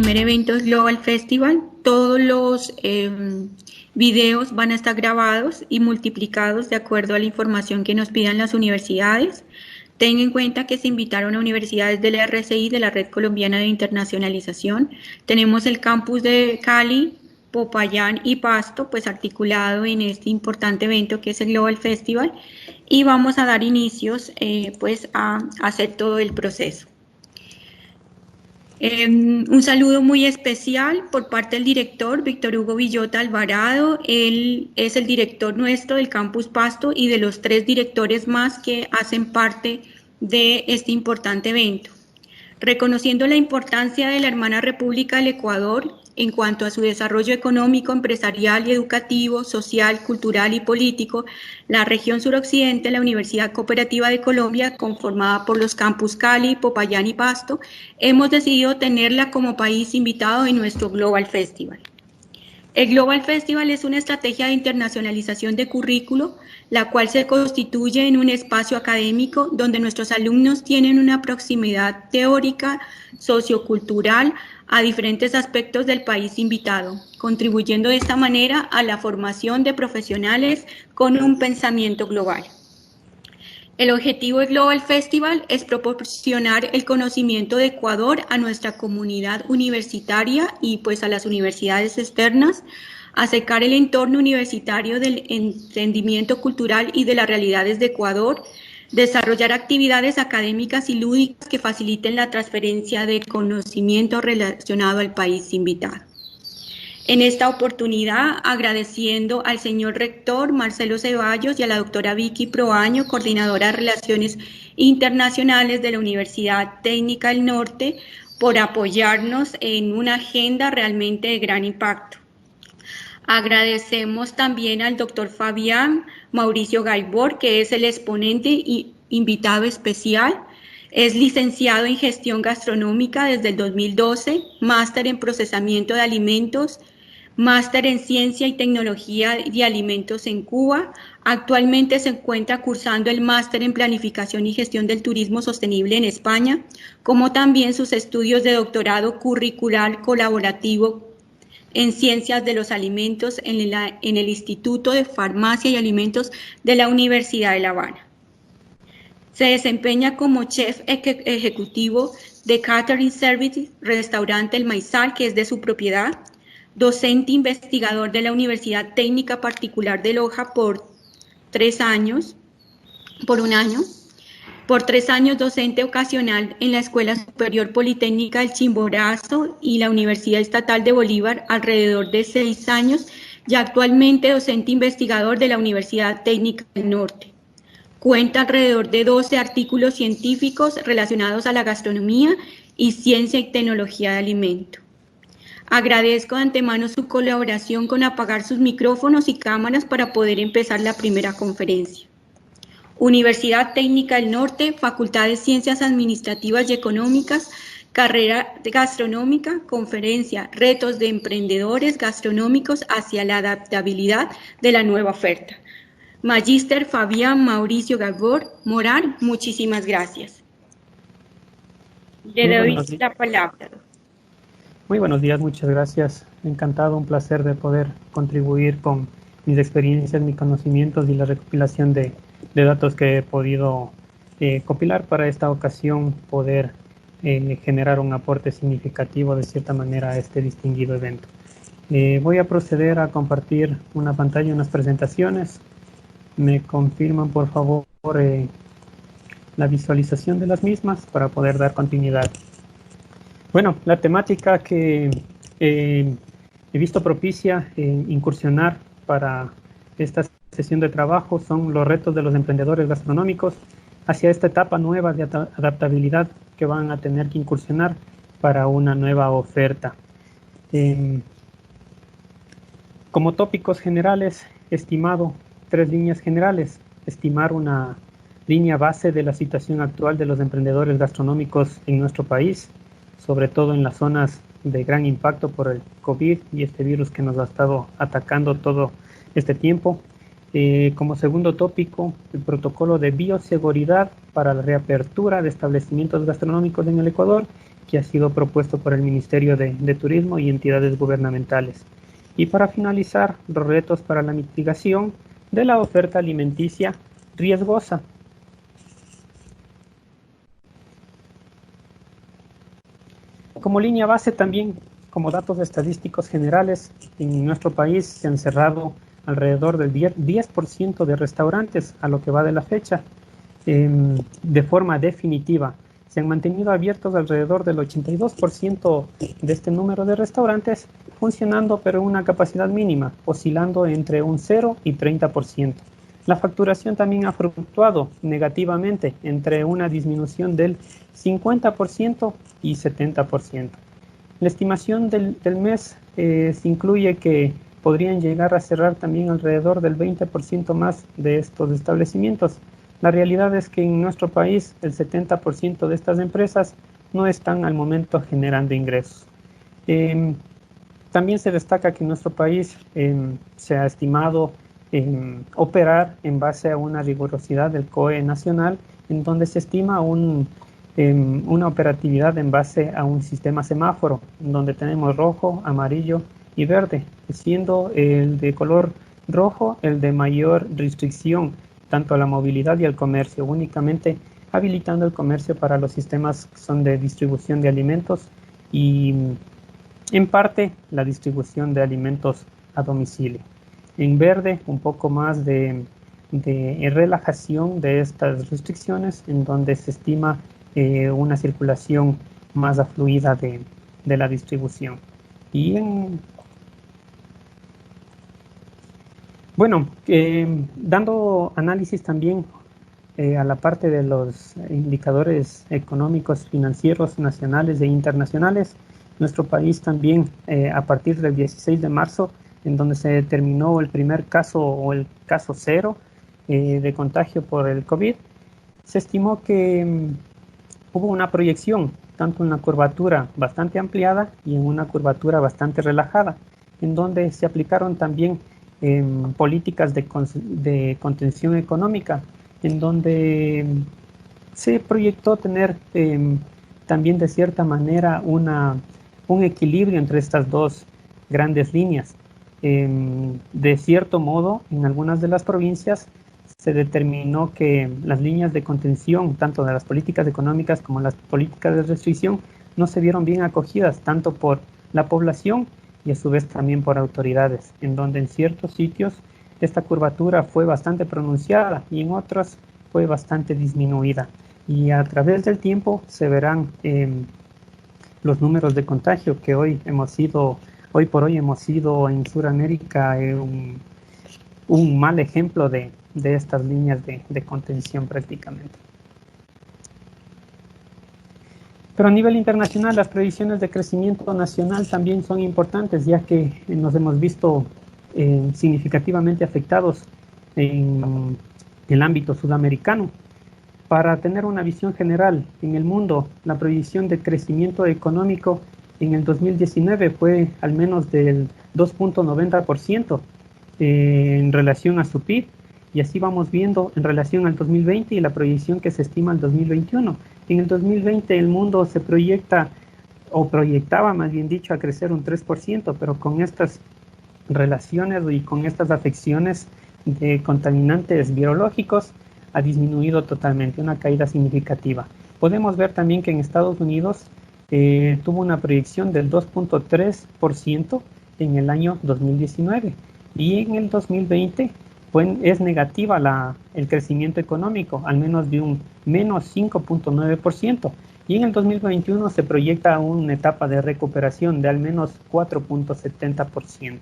primer evento es Global Festival. Todos los videos van a estar grabados y multiplicados de acuerdo a la información que nos pidan las universidades. Ten en cuenta que se invitaron a universidades de la RCI, de la Red Colombiana de Internacionalización. Tenemos el campus de Cali, Popayán y Pasto, pues articulado en este importante evento que es el Global Festival, y vamos a dar inicios pues a hacer todo el proceso. Un saludo muy especial por parte del director Víctor Hugo Villota Alvarado. Él es el director nuestro del Campus Pasto y de los 3 directores más que hacen parte de este importante evento. Reconociendo la importancia de la hermana República del Ecuador en cuanto a su desarrollo económico, empresarial y educativo, social, cultural y político, la región suroccidente, la Universidad Cooperativa de Colombia, conformada por los campus Cali, Popayán y Pasto, hemos decidido tenerla como país invitado en nuestro Global Festival. El Global Festival es una estrategia de internacionalización de currículo, la cual se constituye en un espacio académico donde nuestros alumnos tienen una proximidad teórica, sociocultural, a diferentes aspectos del país invitado, contribuyendo de esta manera a la formación de profesionales con un pensamiento global. El objetivo del Global Festival es proporcionar el conocimiento de Ecuador a nuestra comunidad universitaria y pues a las universidades externas, acercar el entorno universitario del entendimiento cultural y de las realidades de Ecuador, desarrollar actividades académicas y lúdicas que faciliten la transferencia de conocimiento relacionado al país invitado. En esta oportunidad, agradeciendo al señor rector Marcelo Ceballos y a la doctora Vicky Proaño, coordinadora de Relaciones Internacionales de la Universidad Técnica del Norte, por apoyarnos en una agenda realmente de gran impacto. Agradecemos también al doctor Fabián Mauricio Gaibor, que es el exponente y invitado especial. Es licenciado en Gestión Gastronómica desde el 2012, máster en Procesamiento de Alimentos, máster en Ciencia y Tecnología de Alimentos en Cuba. Actualmente se encuentra cursando el máster en Planificación y Gestión del Turismo Sostenible en España, como también sus estudios de doctorado curricular colaborativo en Ciencias de los Alimentos en el Instituto de Farmacia y Alimentos de la Universidad de La Habana. Se desempeña como chef ejecutivo de Catering Services, restaurante El Maizal, que es de su propiedad, docente investigador de la Universidad Técnica Particular de Loja por 3 años, por 1 año, por 3 años docente ocasional en la Escuela Superior Politécnica del Chimborazo y la Universidad Estatal de Bolívar alrededor de 6 años y actualmente docente investigador de la Universidad Técnica del Norte. Cuenta alrededor de 12 artículos científicos relacionados a la gastronomía y ciencia y tecnología de alimento. Agradezco de antemano su colaboración con apagar sus micrófonos y cámaras para poder empezar la primera conferencia. Universidad Técnica del Norte, Facultad de Ciencias Administrativas y Económicas, carrera gastronómica, conferencia, retos de emprendedores gastronómicos hacia la adaptabilidad de la nueva oferta. Magíster Fabián Mauricio Gaibor Morar, muchísimas gracias. Le doy la palabra. Muy buenos días, muchas gracias. Encantado, un placer de poder contribuir con mis experiencias, mis conocimientos y la recopilación de datos que he podido compilar para esta ocasión, poder generar un aporte significativo de cierta manera a este distinguido evento. Voy a proceder a compartir una pantalla, unas presentaciones. Me confirman por favor la visualización de las mismas para poder dar continuidad. Bueno, la temática que he visto propicia incursionar para esta sesión de trabajo son los retos de los emprendedores gastronómicos hacia esta etapa nueva de adaptabilidad que van a tener que incursionar para una nueva oferta. Como tópicos generales, estimado 3 líneas generales. Estimar una línea base de la situación actual de los emprendedores gastronómicos en nuestro país, sobre todo en las zonas de gran impacto por el COVID y este virus que nos ha estado atacando todo este tiempo. Como segundo tópico, el protocolo de bioseguridad para la reapertura de establecimientos gastronómicos en el Ecuador. que ha sido propuesto por el Ministerio de Turismo y entidades gubernamentales. Y para finalizar, los retos para la mitigación de la oferta alimenticia riesgosa. Como línea base también, como datos estadísticos generales, en nuestro país se han cerrado alrededor del 10% de restaurantes a lo que va de la fecha, de forma definitiva. Se han mantenido abiertos alrededor del 82% de este número de restaurantes, funcionando pero en una capacidad mínima, oscilando entre un 0 y 30%. La facturación también ha fluctuado negativamente entre una disminución del 50% y 70%. La estimación del mes se incluye que podrían llegar a cerrar también alrededor del 20% más de estos establecimientos. La realidad es que en nuestro país el 70% de estas empresas no están al momento generando ingresos. También se destaca que en nuestro país se ha estimado operar en base a una rigurosidad del COE nacional, en donde se estima una operatividad en base a un sistema semáforo, en donde tenemos rojo, amarillo y verde, siendo el de color rojo el de mayor restricción tanto a la movilidad y al comercio, únicamente habilitando el comercio para los sistemas que son de distribución de alimentos y en parte la distribución de alimentos a domicilio. En verde, un poco más de relajación de estas restricciones, en donde se estima una circulación más fluida de la distribución. Y dando análisis también a la parte de los indicadores económicos, financieros, nacionales e internacionales, nuestro país también a partir del 16 de marzo, en donde se determinó el primer caso o el caso cero de contagio por el COVID, se estimó que hubo una proyección, tanto en una curvatura bastante ampliada y en una curvatura bastante relajada, en donde se aplicaron también políticas de contención económica, en donde se proyectó tener también de cierta manera un equilibrio entre estas dos grandes líneas. De cierto modo, en algunas de las provincias se determinó que las líneas de contención, tanto de las políticas económicas como las políticas de restricción, no se vieron bien acogidas tanto por la población y a su vez también por autoridades, en donde en ciertos sitios esta curvatura fue bastante pronunciada y en otros fue bastante disminuida. Y a través del tiempo se verán los números de contagio que hoy por hoy hemos sido en Sudamérica un mal ejemplo de estas líneas de contención prácticamente. Pero a nivel internacional, las previsiones de crecimiento nacional también son importantes, ya que nos hemos visto significativamente afectados en el ámbito sudamericano. Para tener una visión general, en el mundo, la previsión de crecimiento económico en el 2019 fue al menos del 2.90% en relación a su PIB, y así vamos viendo en relación al 2020 y la proyección que se estima al 2021. En el 2020 el mundo se proyecta, o proyectaba más bien dicho, a crecer un 3%, pero con estas relaciones y con estas afecciones de contaminantes biológicos ha disminuido totalmente, una caída significativa. Podemos ver también que en Estados Unidos tuvo una proyección del 2.3% en el año 2019 y en el 2020 es negativa el crecimiento económico, al menos de un menos 5.9%, y en el 2021 se proyecta una etapa de recuperación de al menos 4.70%.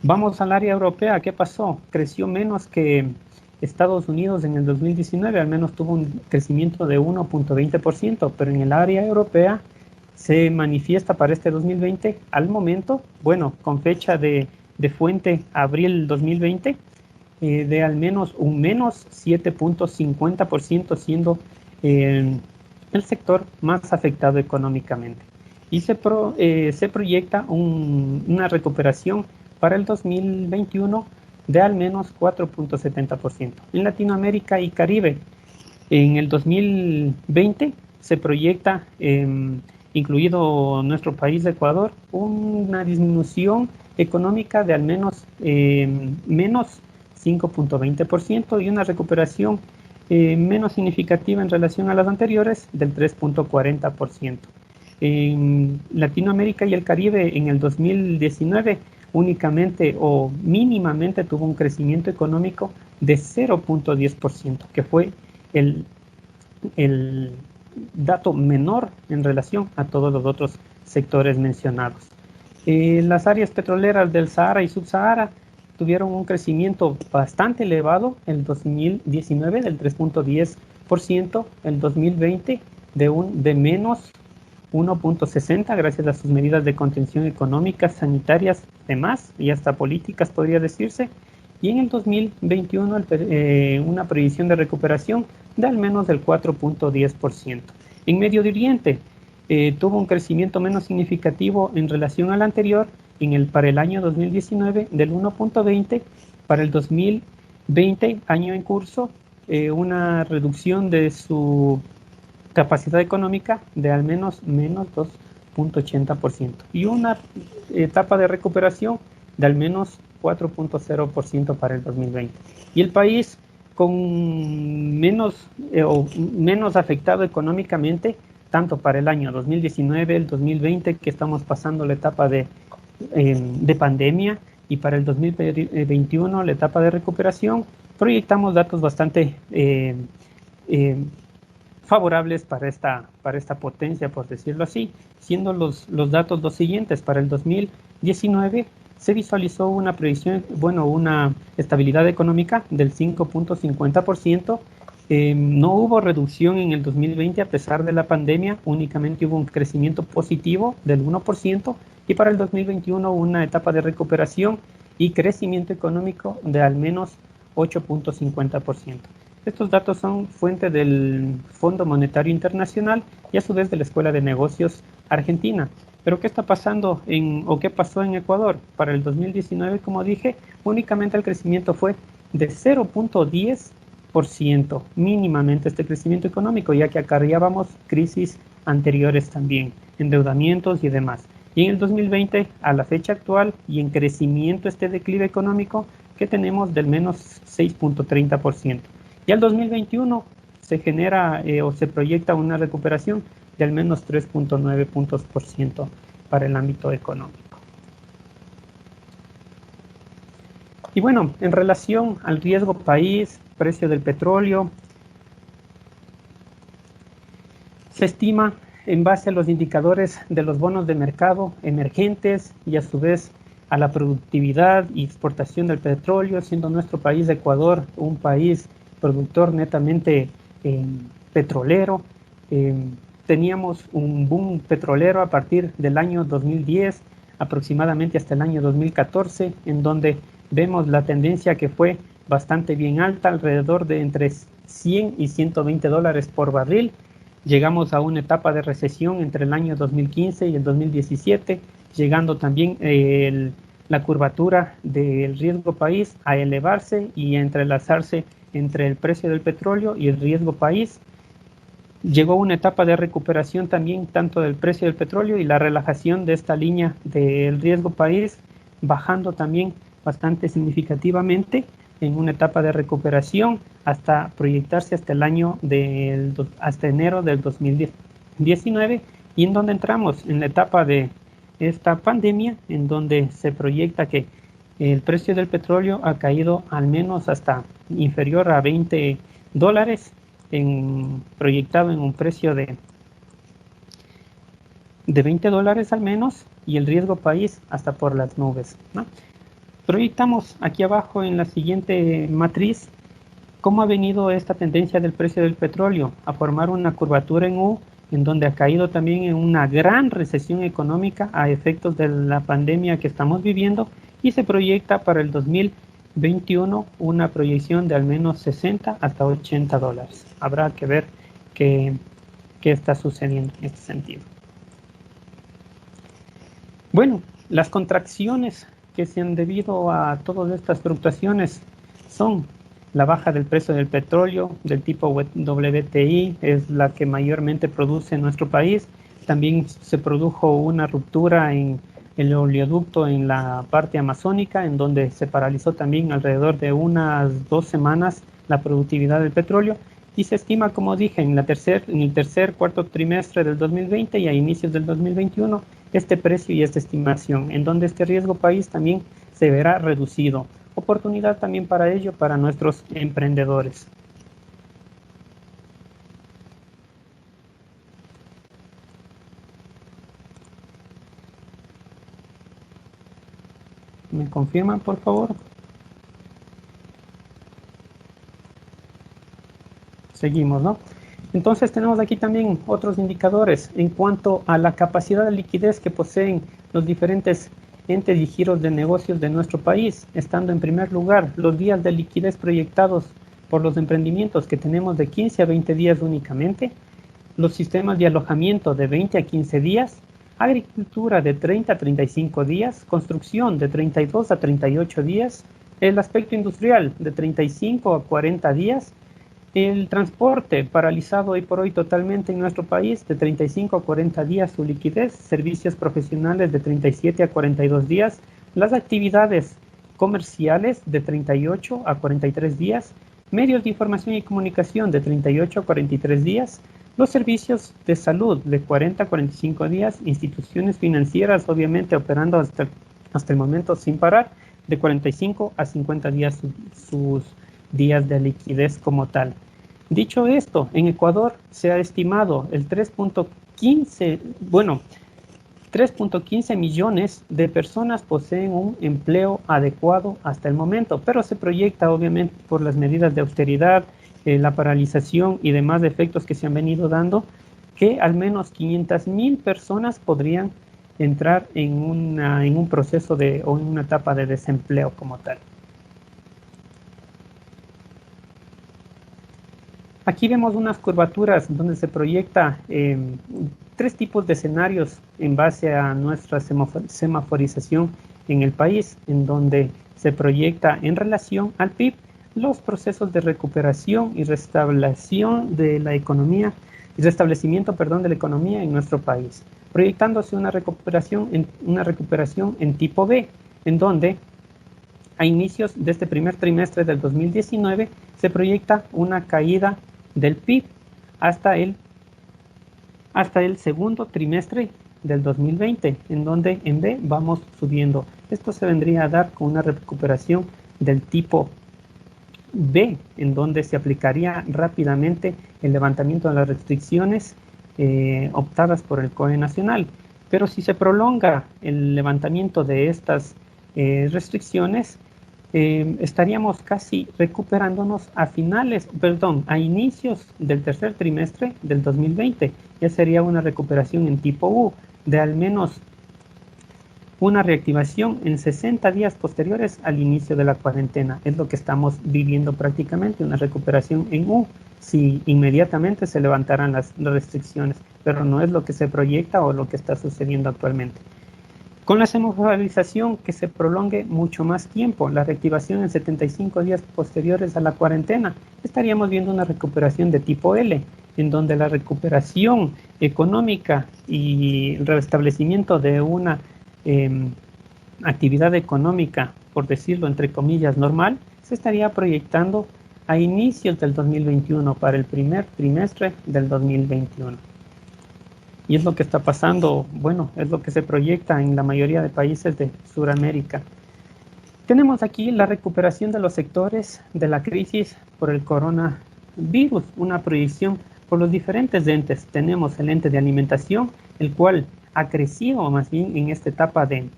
Vamos al área europea. ¿Qué pasó? Creció menos que Estados Unidos en el 2019, al menos tuvo un crecimiento de 1.20%, pero en el área europea se manifiesta para este 2020 al momento, con fecha de fuente abril 2020, de al menos un menos 7.50%, siendo el sector más afectado económicamente. Y se proyecta una recuperación para el 2021 de al menos 4.70%. En Latinoamérica y Caribe, en el 2020 se proyecta incluido nuestro país, Ecuador, una disminución económica de al menos menos 5.20% y una recuperación menos significativa en relación a las anteriores del 3.40%. En Latinoamérica y el Caribe en el 2019 únicamente o mínimamente tuvo un crecimiento económico de 0.10%, que fue el dato menor en relación a todos los otros sectores mencionados. Las áreas petroleras del Sahara y Subsahara tuvieron un crecimiento bastante elevado el 2019 del 3.10%, el 2020 de menos 1.60 gracias a sus medidas de contención económicas, sanitarias, demás, y hasta políticas podría decirse. Y en el 2021 una previsión de recuperación de al menos del 4.10%. En Medio Oriente tuvo un crecimiento menos significativo en relación al anterior para el año 2019 del 1.20, para el 2020, año en curso, una reducción de su capacidad económica de al menos 2.80% y una etapa de recuperación de al menos 4.0% para el 2020. Y el país con menos afectado económicamente, tanto para el año 2019, el 2020, que estamos pasando la etapa de pandemia, y para el 2021, la etapa de recuperación, proyectamos datos bastante favorables para esta potencia, por decirlo así, siendo los datos los siguientes. Para el 2019 se visualizó una previsión, una estabilidad económica del 5.50%. No hubo reducción en el 2020 a pesar de la pandemia, únicamente hubo un crecimiento positivo del 1%, y para el 2021 una etapa de recuperación y crecimiento económico de al menos 8.50%. Estos datos son fuente del Fondo Monetario Internacional y a su vez de la Escuela de Negocios Argentina. Pero ¿qué está pasando qué pasó en Ecuador? Para el 2019, como dije, únicamente el crecimiento fue de 0.10%, mínimamente este crecimiento económico, ya que acarreábamos crisis anteriores también, endeudamientos y demás. Y en el 2020, a la fecha actual, y en crecimiento este declive económico que tenemos del menos 6.30%. Y al 2021 se genera o se proyecta una recuperación de al menos 3.9 puntos por ciento para el ámbito económico. Y bueno, en relación al riesgo país, precio del petróleo, se estima en base a los indicadores de los bonos de mercado emergentes y a su vez a la productividad y exportación del petróleo, siendo nuestro país, Ecuador, un país productor netamente petrolero. Teníamos un boom petrolero a partir del año 2010, aproximadamente hasta el año 2014, en donde vemos la tendencia que fue bastante bien alta, alrededor de entre 100 y 120 dólares por barril. Llegamos a una etapa de recesión entre el año 2015 y el 2017, llegando también la curvatura del riesgo país a elevarse y a entrelazarse entre el precio del petróleo y el riesgo país. Llegó una etapa de recuperación también tanto del precio del petróleo y la relajación de esta línea del riesgo país, bajando también bastante significativamente en una etapa de recuperación hasta proyectarse hasta hasta enero del 2019, y en donde entramos en la etapa de esta pandemia, en donde se proyecta que el precio del petróleo ha caído al menos hasta inferior a 20 dólares, proyectado en un precio de 20 dólares al menos, y el riesgo país hasta por las nubes, ¿no? Proyectamos aquí abajo en la siguiente matriz cómo ha venido esta tendencia del precio del petróleo a formar una curvatura en U, en donde ha caído también en una gran recesión económica a efectos de la pandemia que estamos viviendo, y se proyecta para el 2021 una proyección de al menos 60 hasta 80 dólares. Habrá que ver qué está sucediendo en este sentido. Bueno, las contracciones que se han debido a todas estas fluctuaciones son la baja del precio del petróleo del tipo WTI, es la que mayormente produce en nuestro país, También se produjo una ruptura en el oleoducto en la parte amazónica, en donde se paralizó también alrededor de unas 2 semanas la productividad del petróleo, y se estima, como dije, en el tercer cuarto trimestre del 2020 y a inicios del 2021, este precio y esta estimación, en donde este riesgo país también se verá reducido. Oportunidad también para ello, para nuestros emprendedores. ¿Me confirman, por favor? Seguimos, ¿no? Entonces tenemos aquí también otros indicadores en cuanto a la capacidad de liquidez que poseen los diferentes entes y giros de negocios de nuestro país, estando en primer lugar los días de liquidez proyectados por los emprendimientos que tenemos de 15 a 20 días únicamente, los sistemas de alojamiento de 20 a 15 días, agricultura de 30 a 35 días, construcción de 32 a 38 días, el aspecto industrial de 35 a 40 días, el transporte paralizado hoy por hoy totalmente en nuestro país de 35 a 40 días su liquidez, servicios profesionales de 37 a 42 días, las actividades comerciales de 38 a 43 días, medios de información y comunicación de 38 a 43 días, los servicios de salud de 40 a 45 días, instituciones financieras obviamente operando hasta el momento sin parar, de 45 a 50 días sus días de liquidez como tal. Dicho esto, en Ecuador se ha estimado el 3.15 millones de personas poseen un empleo adecuado hasta el momento, pero se proyecta obviamente por las medidas de austeridad, la paralización y demás efectos que se han venido dando, que al menos 500.000 personas podrían entrar en un proceso o en una etapa de desempleo como tal. Aquí vemos unas curvaturas donde se proyecta 3 tipos de escenarios en base a nuestra semaforización en el país, en donde se proyecta en relación al PIB los procesos de recuperación y restablecimiento de la economía en nuestro país, proyectándose una recuperación en tipo B, en donde a inicios de este primer trimestre del 2019 se proyecta una caída del PIB hasta el segundo trimestre del 2020, en donde en B vamos subiendo. Esto se vendría a dar con una recuperación del tipo B, en donde se aplicaría rápidamente el levantamiento de las restricciones optadas por el COE nacional. Pero si se prolonga el levantamiento de estas restricciones, estaríamos casi recuperándonos a inicios del tercer trimestre del 2020. Ya sería una recuperación en tipo U de al menos una reactivación en 60 días posteriores al inicio de la cuarentena. Es lo que estamos viviendo prácticamente, una recuperación en U, si inmediatamente se levantaran las restricciones, pero no es lo que se proyecta o lo que está sucediendo actualmente. Con la semaforización que se prolongue mucho más tiempo, la reactivación en 75 días posteriores a la cuarentena, estaríamos viendo una recuperación de tipo L, en donde la recuperación económica y el restablecimiento de una actividad económica, por decirlo entre comillas, normal, se estaría proyectando a inicios del 2021, para el primer trimestre del 2021. Y es lo que está pasando, bueno, es lo que se proyecta en la mayoría de países de Sudamérica. Tenemos aquí la recuperación de los sectores de la crisis por el coronavirus, una proyección por los diferentes entes. Tenemos el ente de alimentación, el cual ha crecido más bien en esta etapa de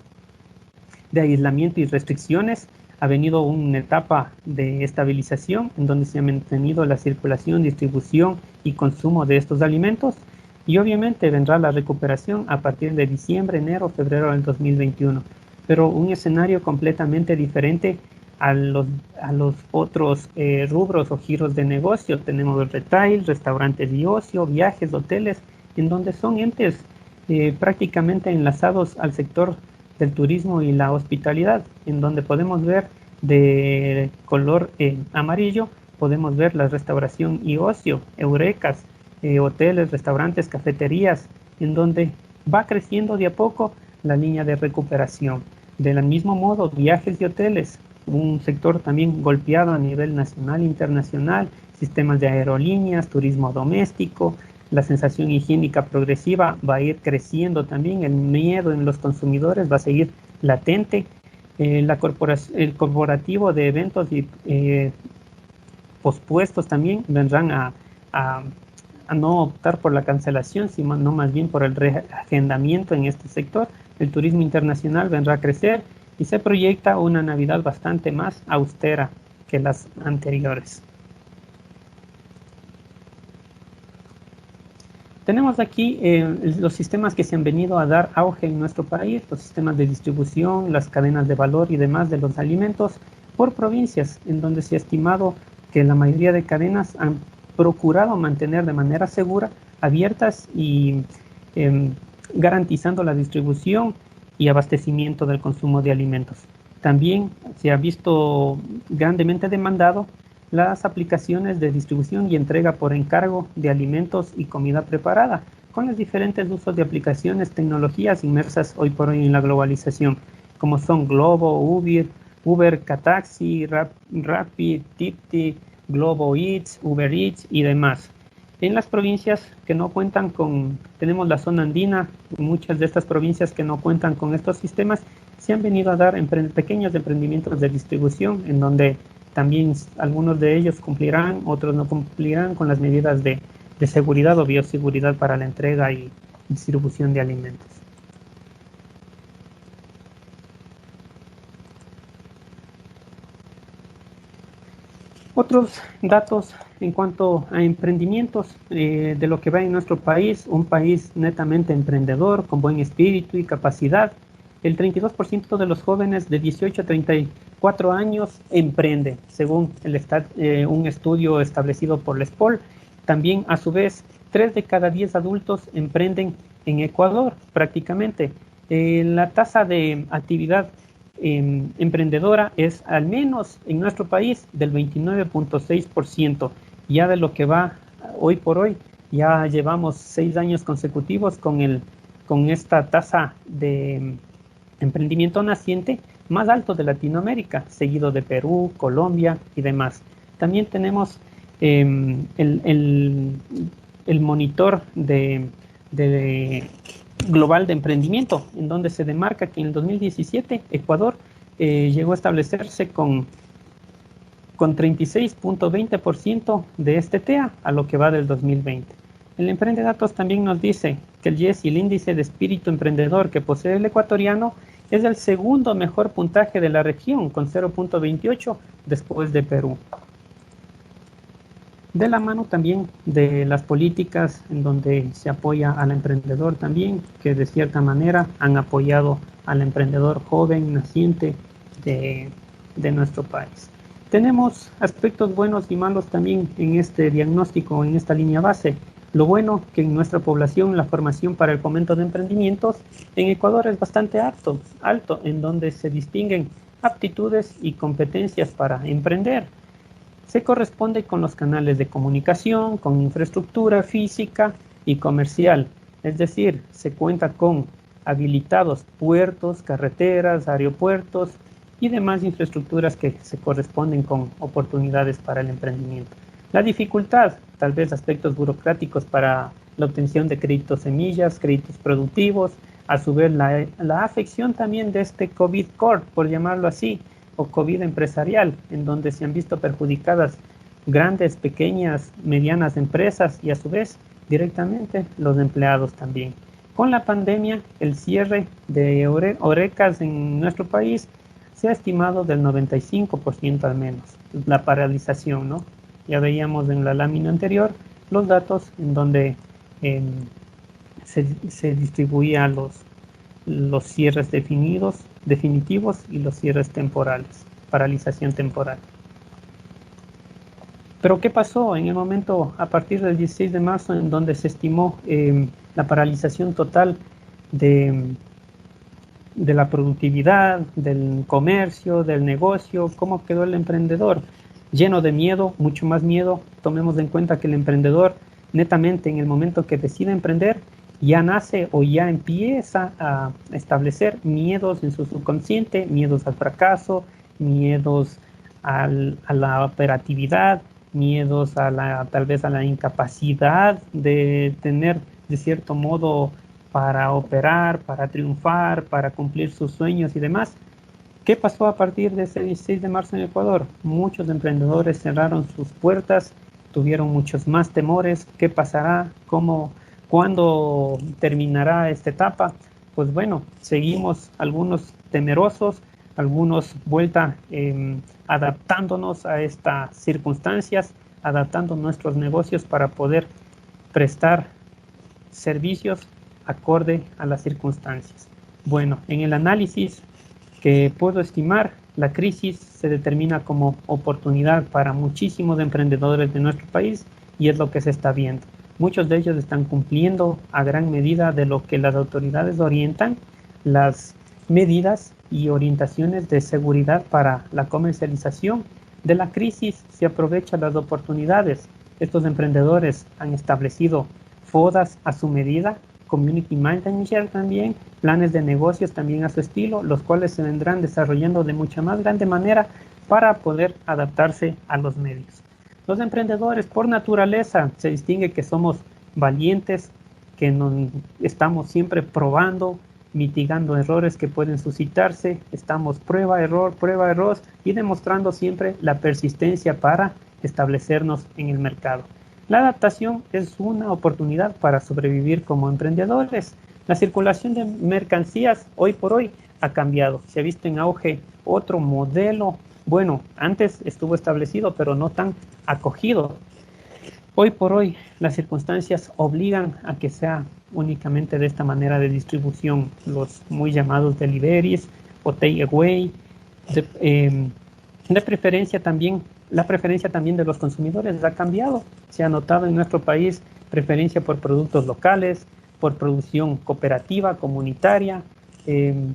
aislamiento y restricciones. Ha venido una etapa de estabilización en donde se ha mantenido la circulación, distribución y consumo de estos alimentos. Y obviamente vendrá la recuperación a partir de diciembre, enero, febrero del 2021. Pero un escenario completamente diferente a los otros rubros o giros de negocio. Tenemos el retail, restaurantes y ocio, viajes, hoteles, en donde son entes prácticamente enlazados al sector del turismo y la hospitalidad, en donde podemos ver de color amarillo, podemos ver la restauración y ocio, eurecas, hoteles, restaurantes, cafeterías, en donde va creciendo de a poco la línea de recuperación. Del mismo modo, viajes y hoteles, un sector también golpeado a nivel nacional e internacional, sistemas de aerolíneas, turismo doméstico, la sensación higiénica progresiva va a ir creciendo también, el miedo en los consumidores va a seguir latente, el corporativo de eventos y pospuestos también vendrán a no optar por la cancelación, sino no más bien por el reagendamiento en este sector. El turismo internacional vendrá a crecer y se proyecta una Navidad bastante más austera que las anteriores. Tenemos aquí los sistemas que se han venido a dar auge en nuestro país, los sistemas de distribución, las cadenas de valor y demás de los alimentos por provincias, en donde se ha estimado que la mayoría de cadenas han procurado mantener de manera segura, abiertas y garantizando la distribución y abastecimiento del consumo de alimentos. También se ha visto grandemente demandado las aplicaciones de distribución y entrega por encargo de alimentos y comida preparada, con los diferentes usos de aplicaciones, tecnologías inmersas hoy por hoy en la globalización, como son Globo, Uber, Cataxi, Rappi, Tipti, Globo Eats, Uber Eats y demás. En las provincias que no cuentan con, tenemos la zona andina, muchas de estas provincias que no cuentan con estos sistemas, se han venido a dar pequeños emprendimientos de distribución, en donde también algunos de ellos cumplirán, otros no cumplirán con las medidas de seguridad o bioseguridad para la entrega y distribución de alimentos. Otros datos en cuanto a emprendimientos de lo que va en nuestro país, un país netamente emprendedor, con buen espíritu y capacidad. El 32% de los jóvenes de 18 a 34 años emprende, según un estudio establecido por la SPOL. También, a su vez, 3 de cada 10 adultos emprenden en Ecuador, prácticamente. La tasa de actividad emprendedora es, al menos en nuestro país, del 29.6%. Ya de lo que va hoy por hoy, ya llevamos 6 años consecutivos con esta tasa de emprendimiento naciente más alto de Latinoamérica, seguido de Perú, Colombia y demás. También tenemos el monitor global de emprendimiento, en donde se demarca que en el 2017 Ecuador llegó a establecerse con 36.20% de este TEA a lo que va del 2020. El Emprendedatos también nos dice que el YES y el índice de espíritu emprendedor que posee el ecuatoriano es el segundo mejor puntaje de la región, con 0.28 después de Perú. De la mano también de las políticas en donde se apoya al emprendedor también, que de cierta manera han apoyado al emprendedor joven, naciente de nuestro país. Tenemos aspectos buenos y malos también en este diagnóstico, en esta línea base. Lo bueno que en nuestra población la formación para el fomento de emprendimientos en Ecuador es bastante alto, en donde se distinguen aptitudes y competencias para emprender. Se corresponde con los canales de comunicación, con infraestructura física y comercial, es decir, se cuenta con habilitados puertos, carreteras, aeropuertos y demás infraestructuras que se corresponden con oportunidades para el emprendimiento. La dificultad, tal vez aspectos burocráticos para la obtención de créditos semillas, créditos productivos, a su vez la afección también de este COVID Corp, por llamarlo así, o COVID empresarial, en donde se han visto perjudicadas grandes, pequeñas, medianas empresas y a su vez directamente los empleados también. Con la pandemia, el cierre de horecas en nuestro país se ha estimado del 95% al menos, la paralización, ¿no? Ya veíamos en la lámina anterior los datos en donde se distribuían los cierres definitivos y los cierres temporales, paralización temporal. Pero ¿qué pasó en el momento a partir del 16 de marzo en donde se estimó la paralización total de la productividad, del comercio, del negocio? ¿Cómo quedó el emprendedor? Lleno de miedo, mucho más miedo. Tomemos en cuenta que el emprendedor netamente en el momento que decide emprender ya nace o ya empieza a establecer miedos en su subconsciente, miedos al fracaso, miedos a la operatividad, miedos tal vez a la incapacidad de tener de cierto modo para operar, para triunfar, para cumplir sus sueños y demás. ¿Qué pasó a partir de ese 16 de marzo en Ecuador? Muchos emprendedores cerraron sus puertas, tuvieron muchos más temores. ¿Qué pasará? ¿Cuándo terminará esta etapa? Pues bueno, seguimos algunos temerosos, algunos adaptándonos a estas circunstancias, adaptando nuestros negocios para poder prestar servicios acorde a las circunstancias. Bueno, en el análisis que puedo estimar, la crisis se determina como oportunidad para muchísimos emprendedores de nuestro país y es lo que se está viendo. Muchos de ellos están cumpliendo a gran medida de lo que las autoridades orientan, las medidas y orientaciones de seguridad para la comercialización. De la crisis se aprovechan las oportunidades. Estos emprendedores han establecido FODAs a su medida, Community Manager también, planes de negocios también a su estilo, los cuales se vendrán desarrollando de mucha más grande manera para poder adaptarse a los medios. Los emprendedores por naturaleza se distingue que somos valientes, que estamos siempre probando, mitigando errores que pueden suscitarse, estamos prueba, error y demostrando siempre la persistencia para establecernos en el mercado. La adaptación es una oportunidad para sobrevivir como emprendedores. La circulación de mercancías hoy por hoy ha cambiado. Se ha visto en auge otro modelo. Bueno, antes estuvo establecido, pero no tan acogido. Hoy por hoy las circunstancias obligan a que sea únicamente de esta manera de distribución. Los muy llamados deliveries o takeaway. De preferencia también, la preferencia también de los consumidores ha cambiado. Se ha notado en nuestro país preferencia por productos locales, por producción cooperativa, comunitaria,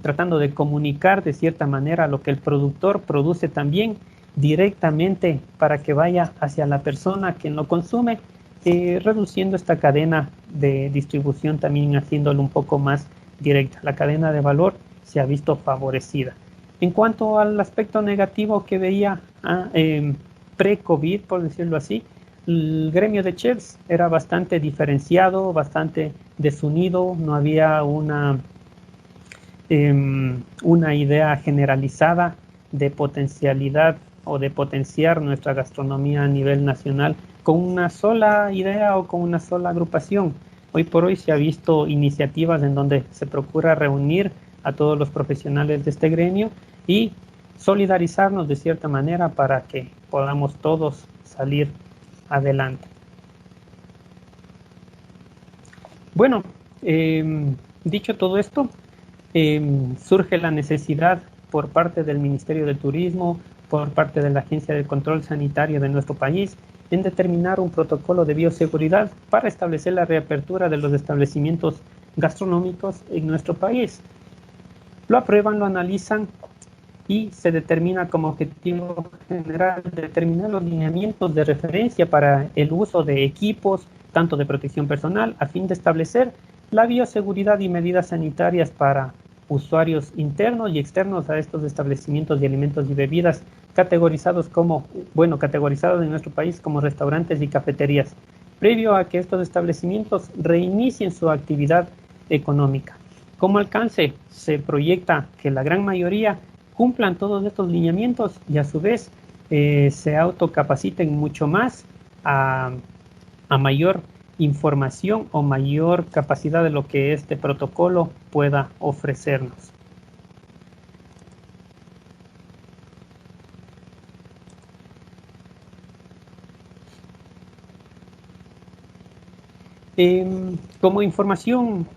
tratando de comunicar de cierta manera lo que el productor produce también directamente para que vaya hacia la persona que lo consume, reduciendo esta cadena de distribución también haciéndolo un poco más directa. La cadena de valor se ha visto favorecida. En cuanto al aspecto negativo que veía pre-COVID, por decirlo así, el gremio de chefs era bastante diferenciado, bastante desunido, no había una idea generalizada de potencialidad o de potenciar nuestra gastronomía a nivel nacional con una sola idea o con una sola agrupación. Hoy por hoy se ha visto iniciativas en donde se procura reunir a todos los profesionales de este gremio y solidarizarnos de cierta manera para que podamos todos salir adelante. Bueno, dicho todo esto, surge la necesidad por parte del Ministerio de Turismo, por parte de la Agencia de Control Sanitario de nuestro país, en determinar un protocolo de bioseguridad para establecer la reapertura de los establecimientos gastronómicos en nuestro país. Lo aprueban, lo analizan y se determina como objetivo general determinar los lineamientos de referencia para el uso de equipos, tanto de protección personal, a fin de establecer la bioseguridad y medidas sanitarias para usuarios internos y externos a estos establecimientos de alimentos y bebidas categorizados en nuestro país como restaurantes y cafeterías, previo a que estos establecimientos reinicien su actividad económica. Como alcance, se proyecta que la gran mayoría cumplan todos estos lineamientos y a su vez se autocapaciten mucho más a mayor información o mayor capacidad de lo que este protocolo pueda ofrecernos. Como información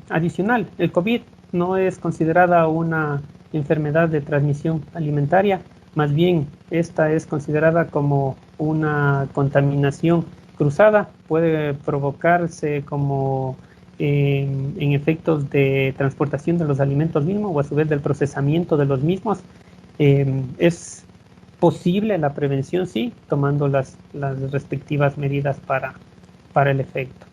adicional, el COVID no es considerada una enfermedad de transmisión alimentaria, más bien esta es considerada como una contaminación cruzada, puede provocarse como en efectos de transportación de los alimentos mismos o a su vez del procesamiento de los mismos. Es posible la prevención, sí, tomando las respectivas medidas para el efecto.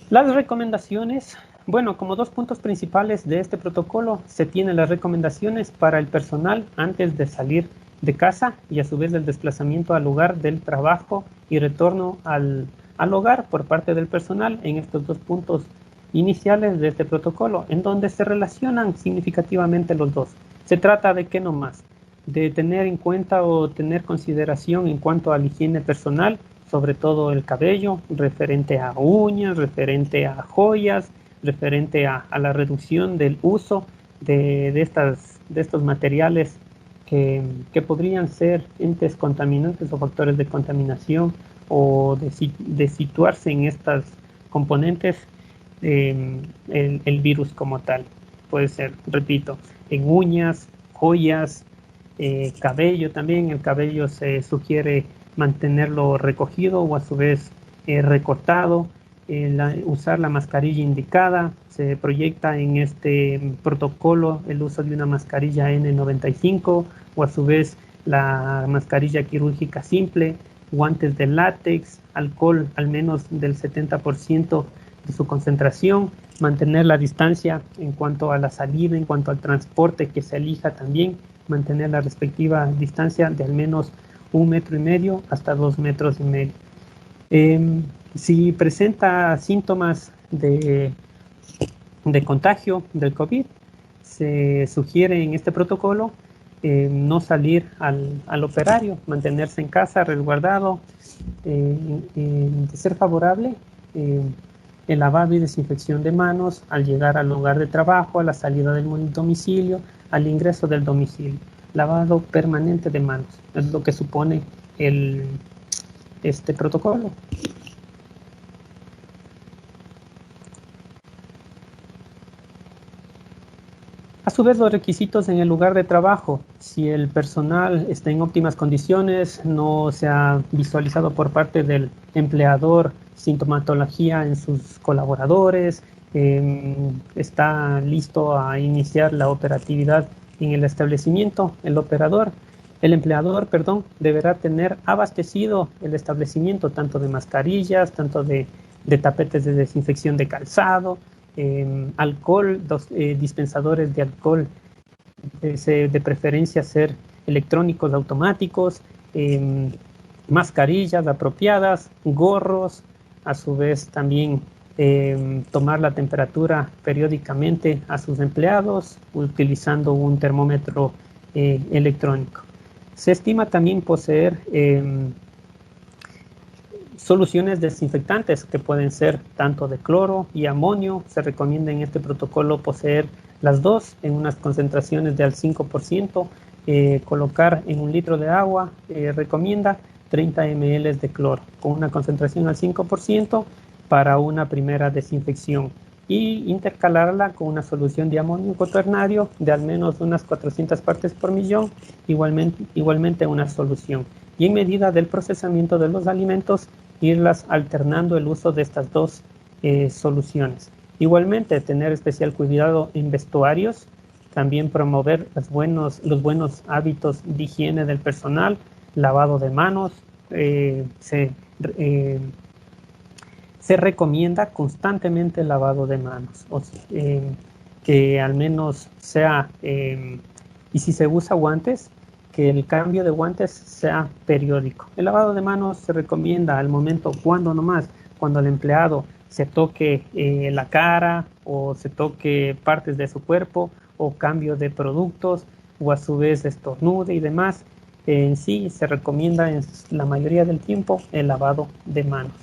Las recomendaciones, bueno, como dos puntos principales de este protocolo, se tienen las recomendaciones para el personal antes de salir de casa y a su vez el desplazamiento al lugar del trabajo y retorno al hogar por parte del personal en estos dos puntos iniciales de este protocolo, en donde se relacionan significativamente los dos. Se trata de que no más, de tener en cuenta o tener consideración en cuanto a la higiene personal, sobre todo el cabello, referente a uñas, referente a joyas, referente a la reducción del uso de estos materiales que podrían ser entes contaminantes o factores de contaminación o de situarse en estas componentes el virus como tal. Puede ser, repito, en uñas, joyas, cabello también. El cabello se sugiere mantenerlo recogido o a su vez recortado, usar la mascarilla indicada. Se proyecta en este protocolo el uso de una mascarilla N95 o a su vez la mascarilla quirúrgica simple, guantes de látex, alcohol al menos del 70% de su concentración, mantener la distancia en cuanto a la salida, en cuanto al transporte que se elija también, mantener la respectiva distancia de al menos 1,5 metros hasta 2,5 metros. Si presenta síntomas de contagio del COVID, se sugiere en este protocolo no salir al operario, mantenerse en casa resguardado, de ser favorable, el lavado y desinfección de manos al llegar al lugar de trabajo, a la salida del domicilio, al ingreso del domicilio. Lavado permanente de manos es lo que supone este protocolo. A su vez, los requisitos en el lugar de trabajo. Si el personal está en óptimas condiciones, no se ha visualizado por parte del empleador sintomatología en sus colaboradores, está listo a iniciar la operatividad en el establecimiento, el empleador, deberá tener abastecido el establecimiento tanto de mascarillas, tanto de tapetes de desinfección de calzado, alcohol, dispensadores de alcohol, de preferencia ser electrónicos automáticos, mascarillas apropiadas, gorros, a su vez también tomar la temperatura periódicamente a sus empleados utilizando un termómetro electrónico. Se estima también poseer soluciones desinfectantes que pueden ser tanto de cloro y amonio. Se recomienda en este protocolo poseer las dos en unas concentraciones de al 5%, colocar en 1 litro de agua, recomienda 30 ml de cloro con una concentración al 5% para una primera desinfección y intercalarla con una solución de amonio cuaternario de al menos unas 400 partes por millón, igualmente una solución. Y en medida del procesamiento de los alimentos, irlas alternando el uso de estas dos soluciones. Igualmente, tener especial cuidado en vestuarios, también promover los buenos hábitos de higiene del personal, lavado de manos, se recomienda constantemente el lavado de manos, que al menos sea, y si se usa guantes, que el cambio de guantes sea periódico. El lavado de manos se recomienda al momento, cuando el empleado se toque la cara o se toque partes de su cuerpo o cambio de productos o a su vez estornude y demás. En sí se recomienda en la mayoría del tiempo el lavado de manos.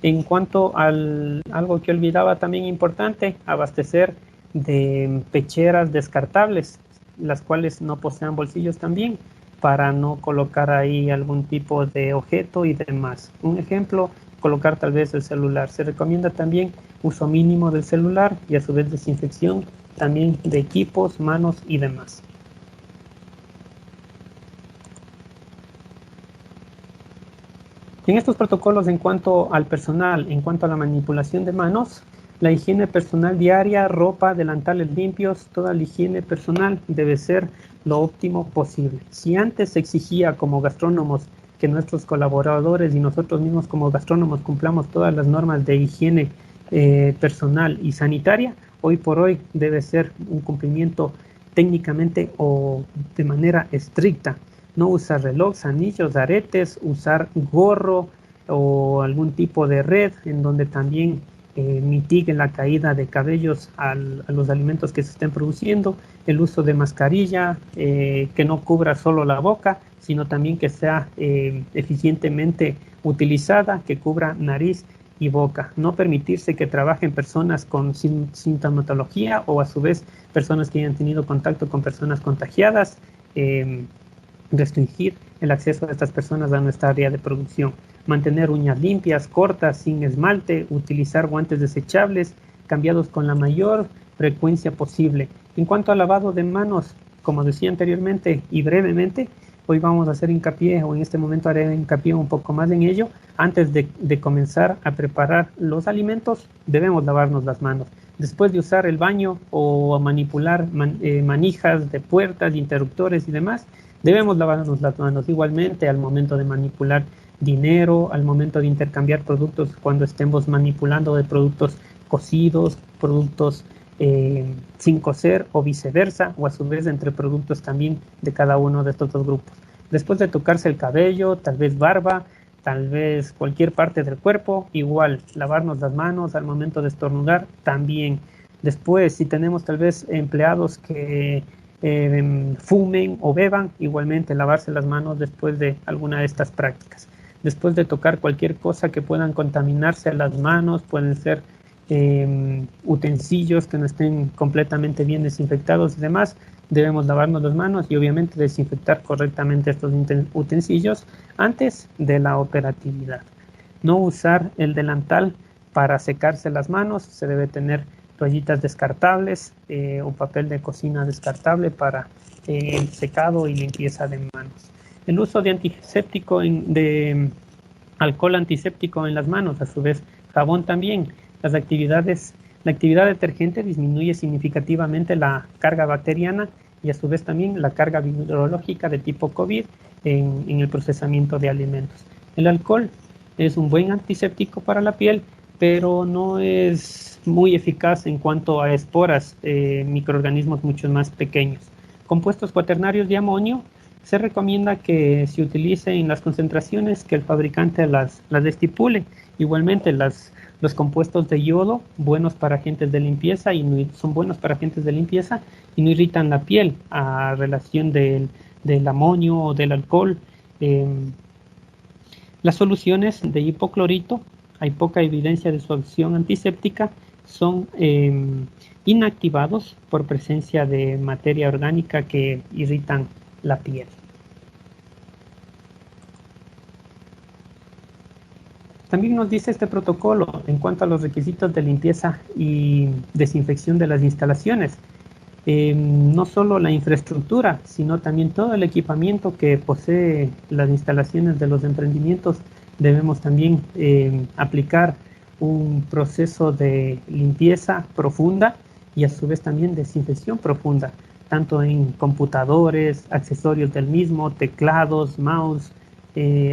En cuanto a algo que olvidaba también importante, abastecer de pecheras descartables, las cuales no posean bolsillos también, para no colocar ahí algún tipo de objeto y demás. Un ejemplo, colocar tal vez el celular. Se recomienda también uso mínimo del celular y a su vez desinfección también de equipos, manos y demás. En estos protocolos, en cuanto al personal, en cuanto a la manipulación de manos, la higiene personal diaria, ropa, delantales limpios, toda la higiene personal debe ser lo óptimo posible. Si antes se exigía como gastrónomos que nuestros colaboradores y nosotros mismos como gastrónomos cumplamos todas las normas de higiene personal y sanitaria, hoy por hoy debe ser un cumplimiento técnicamente o de manera estricta. No usar relojes, anillos, aretes, usar gorro o algún tipo de red en donde también mitigue la caída de cabellos a los alimentos que se estén produciendo, el uso de mascarilla que no cubra solo la boca, sino también que sea eficientemente utilizada, que cubra nariz y boca. No permitirse que trabajen personas con sintomatología o a su vez personas que hayan tenido contacto con personas contagiadas, restringir el acceso de estas personas a nuestra área de producción. Mantener uñas limpias, cortas, sin esmalte, utilizar guantes desechables, cambiados con la mayor frecuencia posible. En cuanto al lavado de manos, como decía anteriormente y brevemente, hoy vamos a hacer hincapié, o en este momento haré hincapié un poco más en ello. Antes de comenzar a preparar los alimentos, debemos lavarnos las manos. Después de usar el baño o manipular manijas de puertas, interruptores y demás, debemos lavarnos las manos. Igualmente al momento de manipular dinero, al momento de intercambiar productos, cuando estemos manipulando de productos cocidos, productos sin cocer o viceversa, o a su vez entre productos también de cada uno de estos dos grupos. Después de tocarse el cabello, tal vez barba, tal vez cualquier parte del cuerpo, igual lavarnos las manos al momento de estornudar también. Después, si tenemos tal vez empleados que fumen o beban, igualmente lavarse las manos después de alguna de estas prácticas. Después de tocar cualquier cosa que puedan contaminarse a las manos, pueden ser utensilios que no estén completamente bien desinfectados y demás, debemos lavarnos las manos y obviamente desinfectar correctamente estos utensilios antes de la operatividad. No usar el delantal para secarse las manos, se debe tener toallitas descartables o papel de cocina descartable para el secado y limpieza de manos. El uso de antiséptico, de alcohol antiséptico en las manos, a su vez jabón también. La actividad detergente disminuye significativamente la carga bacteriana y a su vez también la carga virológica de tipo COVID en el procesamiento de alimentos. El alcohol es un buen antiséptico para la piel, pero no es muy eficaz en cuanto a esporas, microorganismos mucho más pequeños. Compuestos cuaternarios de amonio se recomienda que se utilice en las concentraciones que el fabricante las estipule. Igualmente los compuestos de yodo, buenos para agentes de limpieza son buenos para agentes de limpieza y no irritan la piel a relación del amonio o del alcohol. Las soluciones de hipoclorito, hay poca evidencia de su acción antiséptica, son inactivados por presencia de materia orgánica que irritan la piel. También nos dice este protocolo en cuanto a los requisitos de limpieza y desinfección de las instalaciones. No solo la infraestructura, sino también todo el equipamiento que posee las instalaciones de los emprendimientos. Debemos también aplicar un proceso de limpieza profunda y a su vez también desinfección profunda, tanto en computadores, accesorios del mismo, teclados, mouse,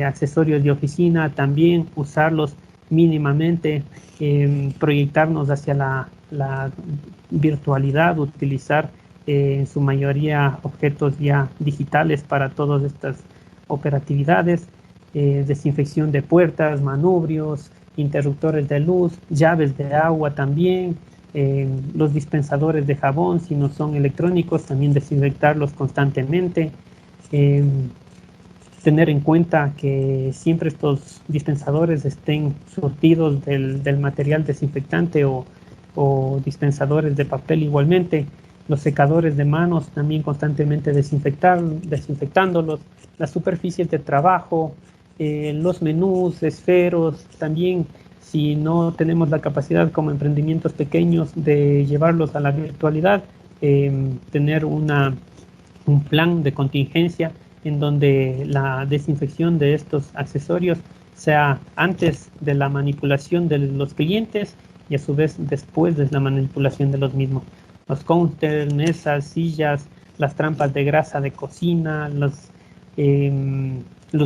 accesorios de oficina, también usarlos mínimamente, proyectarnos hacia la virtualidad, utilizar en su mayoría objetos ya digitales para todas estas operatividades, desinfección de puertas, manubrios, interruptores de luz, llaves de agua también, los dispensadores de jabón, si no son electrónicos, también desinfectarlos constantemente. Tener en cuenta que siempre estos dispensadores estén surtidos del material desinfectante o dispensadores de papel igualmente. Los secadores de manos también constantemente desinfectándolos. Las superficies de trabajo, los menús, esferos, también si no tenemos la capacidad como emprendimientos pequeños de llevarlos a la virtualidad, tener un plan de contingencia en donde la desinfección de estos accesorios sea antes de la manipulación de los clientes y a su vez después de la manipulación de los mismos. Los counters, mesas, sillas, las trampas de grasa de cocina, los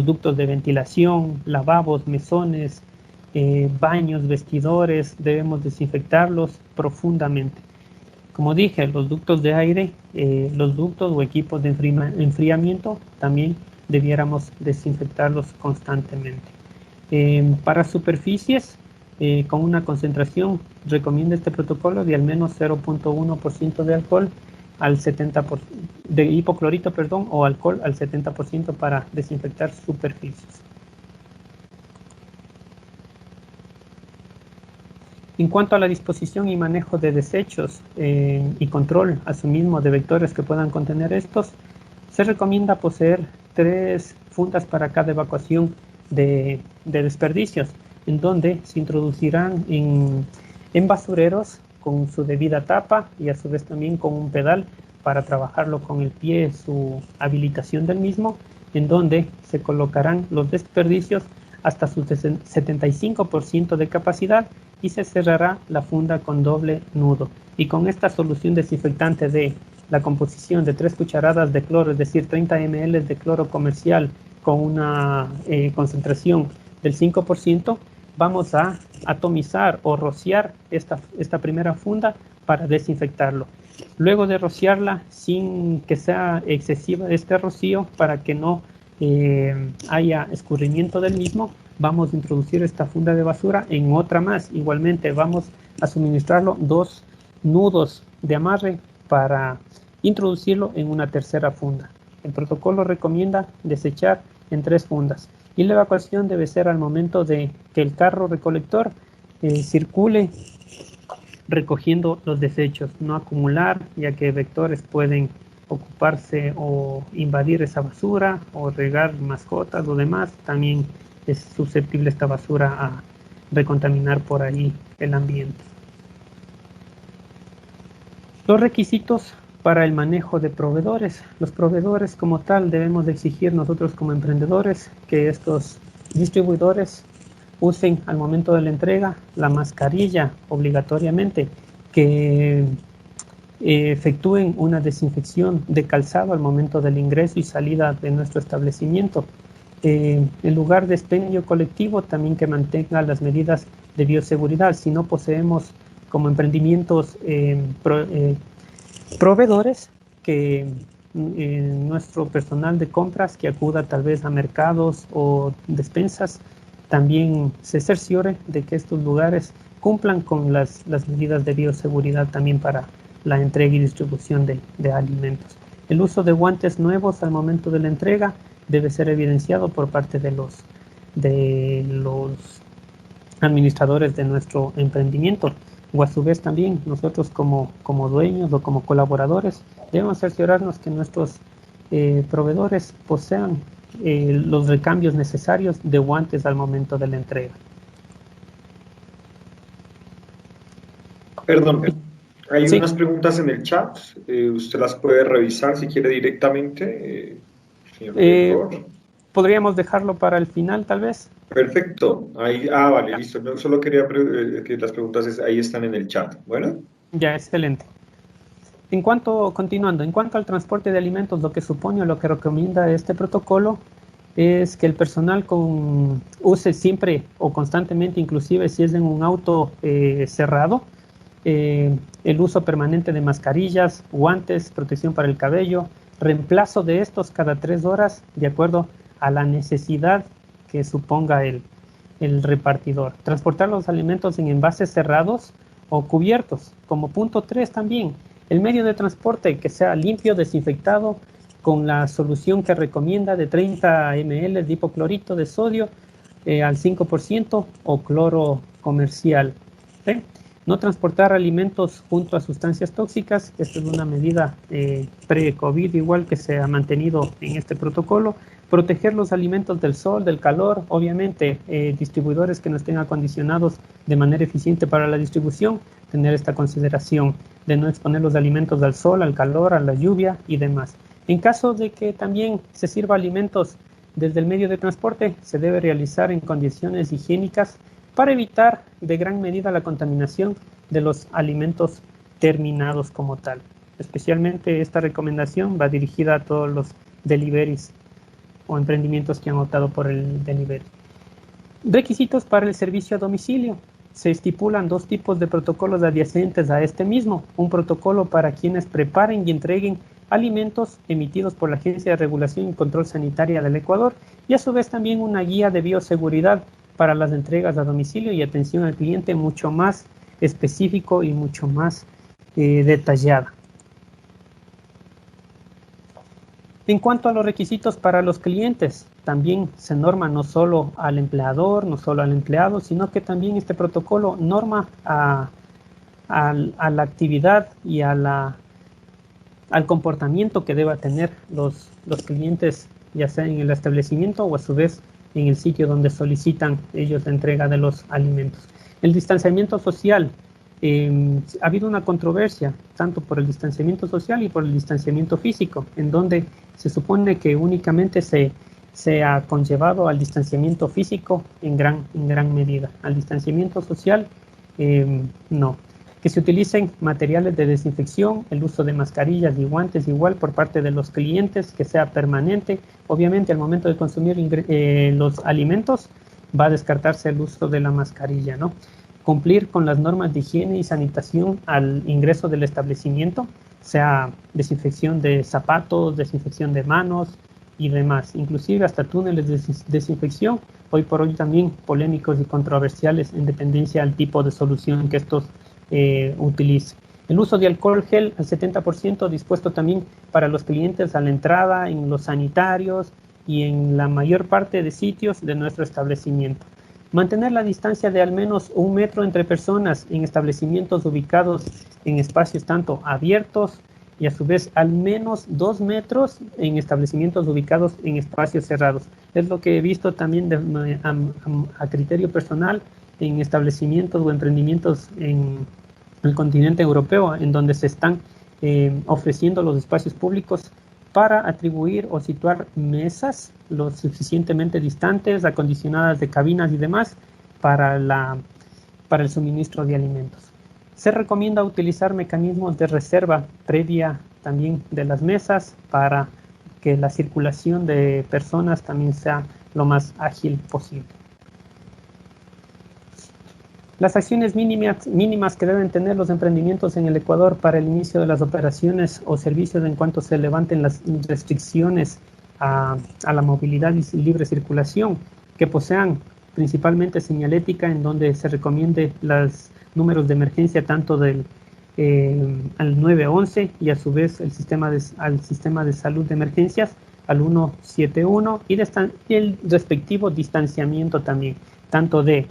ductos de ventilación, lavabos, mesones, baños, vestidores, debemos desinfectarlos profundamente. Como dije, los ductos de aire, los ductos o equipos de enfriamiento también debiéramos desinfectarlos constantemente. Para superficies con una concentración, recomienda este protocolo de al menos 0.1% de alcohol al 70%, de hipoclorito, perdón, o alcohol al 70% para desinfectar superficies. En cuanto a la disposición y manejo de desechos y control asimismo de vectores que puedan contener estos, se recomienda poseer 3 fundas para cada evacuación de desperdicios, en donde se introducirán en basureros con su debida tapa y a su vez también con un pedal para trabajarlo con el pie, su habilitación del mismo, en donde se colocarán los desperdicios hasta su 75% de capacidad y se cerrará la funda con doble nudo. Y con esta solución desinfectante de la composición de 3 cucharadas de cloro, es decir, 30 ml de cloro comercial con una concentración del 5%, vamos a atomizar o rociar esta primera funda para desinfectarlo. Luego de rociarla, sin que sea excesiva este rocío, para que no haya escurrimiento del mismo, vamos a introducir esta funda de basura en otra más. Igualmente vamos a suministrarlo 2 nudos de amarre para introducirlo en una tercera funda. El protocolo recomienda desechar en 3 fundas y la evacuación debe ser al momento de que el carro recolector circule recogiendo los desechos, no acumular, ya que vectores pueden ocuparse o invadir esa basura o regar mascotas o demás. También es susceptible esta basura a recontaminar por ahí el ambiente. Los requisitos para el manejo de proveedores. Los proveedores como tal debemos de exigir nosotros como emprendedores que estos distribuidores usen al momento de la entrega la mascarilla obligatoriamente, que efectúen una desinfección de calzado al momento del ingreso y salida de nuestro establecimiento. El lugar de expendio colectivo también que mantenga las medidas de bioseguridad. Si no poseemos como emprendimientos proveedores, que nuestro personal de compras que acuda tal vez a mercados o despensas también se cerciore de que estos lugares cumplan con las medidas de bioseguridad también para la entrega y distribución de alimentos. El uso de guantes nuevos al momento de la entrega debe ser evidenciado por parte de los administradores de nuestro emprendimiento, o a su vez también nosotros como dueños o como colaboradores debemos cerciorarnos que nuestros proveedores posean los recambios necesarios de guantes al momento de la entrega. Perdón, hay Sí. unas preguntas en el chat, usted las puede revisar si quiere directamente, señor director. Podríamos dejarlo para el final, tal vez. Perfecto, ahí, vale, listo, no, solo quería que las preguntas ahí están en el chat, ¿bueno? Ya, excelente. Continuando, en cuanto al transporte de alimentos, lo que supone o lo que recomienda este protocolo es que el personal use siempre o constantemente, inclusive si es en un auto cerrado, el uso permanente de mascarillas, guantes, protección para el cabello, reemplazo de estos cada 3 horas de acuerdo a la necesidad que suponga el repartidor. Transportar los alimentos en envases cerrados o cubiertos. Como punto 3 también, el medio de transporte que sea limpio, desinfectado, con la solución que recomienda de 30 ml de hipoclorito de sodio al 5% o cloro comercial. ¿Sí? No transportar alimentos junto a sustancias tóxicas. Esta es una medida pre-COVID igual que se ha mantenido en este protocolo. Proteger los alimentos del sol, del calor, obviamente distribuidores que no estén acondicionados de manera eficiente para la distribución, tener esta consideración de no exponer los alimentos al sol, al calor, a la lluvia y demás. En caso de que también se sirva alimentos desde el medio de transporte, se debe realizar en condiciones higiénicas para evitar de gran medida la contaminación de los alimentos terminados como tal. Especialmente esta recomendación va dirigida a todos los deliveries o emprendimientos que han optado por el delivery. Requisitos para el servicio a domicilio. Se estipulan dos tipos de protocolos adyacentes a este mismo. Un protocolo para quienes preparen y entreguen alimentos emitidos por la Agencia de Regulación y Control Sanitaria del Ecuador, y a su vez también una guía de bioseguridad para las entregas a domicilio y atención al cliente mucho más específico y mucho más detallada. En cuanto a los requisitos para los clientes, también se norma no solo al empleador, no solo al empleado, sino que también este protocolo norma a la actividad y al comportamiento que deba tener los clientes, ya sea en el establecimiento o a su vez en el sitio donde solicitan ellos la entrega de los alimentos. El distanciamiento social. Ha habido una controversia tanto por el distanciamiento social y por el distanciamiento físico, en donde se supone que únicamente se ha conllevado al distanciamiento físico en gran medida. Al distanciamiento social, no. Que se utilicen materiales de desinfección, el uso de mascarillas y guantes igual por parte de los clientes, que sea permanente. Obviamente al momento de consumir los alimentos va a descartarse el uso de la mascarilla, ¿no? Cumplir con las normas de higiene y sanitación al ingreso del establecimiento, sea desinfección de zapatos, desinfección de manos y demás, inclusive hasta túneles de desinfección, hoy por hoy también polémicos y controversiales en dependencia del tipo de solución que estos utilicen. El uso de alcohol gel al 70% dispuesto también para los clientes a la entrada, en los sanitarios y en la mayor parte de sitios de nuestro establecimiento. Mantener la distancia de al menos 1 metro entre personas en establecimientos ubicados en espacios tanto abiertos y a su vez al menos 2 metros en establecimientos ubicados en espacios cerrados. Es lo que he visto también a criterio personal en establecimientos o emprendimientos en el continente europeo, en donde se están ofreciendo los espacios públicos para atribuir o situar mesas lo suficientemente distantes, acondicionadas de cabinas y demás para el suministro de alimentos. Se recomienda utilizar mecanismos de reserva previa también de las mesas para que la circulación de personas también sea lo más ágil posible. Las acciones mínimas que deben tener los emprendimientos en el Ecuador para el inicio de las operaciones o servicios en cuanto se levanten las restricciones a la movilidad y libre circulación, que posean principalmente señalética en donde se recomiende los números de emergencia tanto al 911 y a su vez al sistema de salud de emergencias al 171 y el respectivo distanciamiento también, tanto de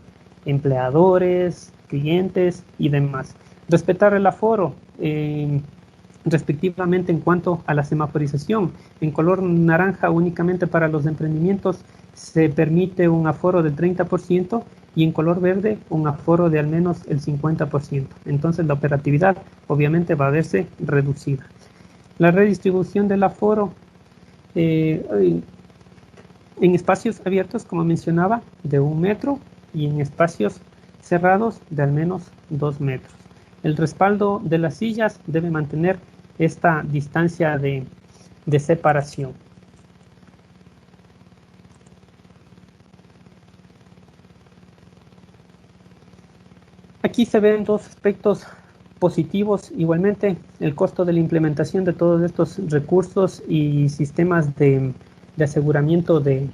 empleadores, clientes y demás. Respetar el aforo, respectivamente en cuanto a la semaforización. En color naranja únicamente para los emprendimientos se permite un aforo del 30% y en color verde un aforo de al menos el 50%. Entonces la operatividad obviamente va a verse reducida. La redistribución del aforo en espacios abiertos, como mencionaba, de 1 metro y en espacios cerrados de al menos 2 metros. El respaldo de las sillas debe mantener esta distancia de separación. Aquí se ven dos aspectos positivos. Igualmente, el costo de la implementación de todos estos recursos y sistemas de aseguramiento de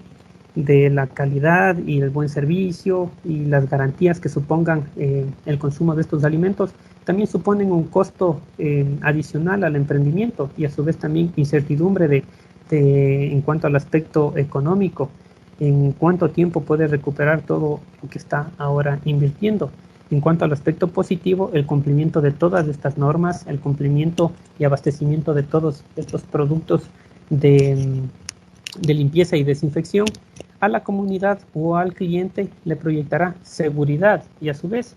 la calidad y el buen servicio y las garantías que supongan el consumo de estos alimentos también suponen un costo adicional al emprendimiento y a su vez también incertidumbre en cuanto al aspecto económico, en cuánto tiempo puede recuperar todo lo que está ahora invirtiendo. En cuanto al aspecto positivo, el cumplimiento de todas estas normas, el cumplimiento y abastecimiento de todos estos productos de limpieza y desinfección, a la comunidad o al cliente le proyectará seguridad y a su vez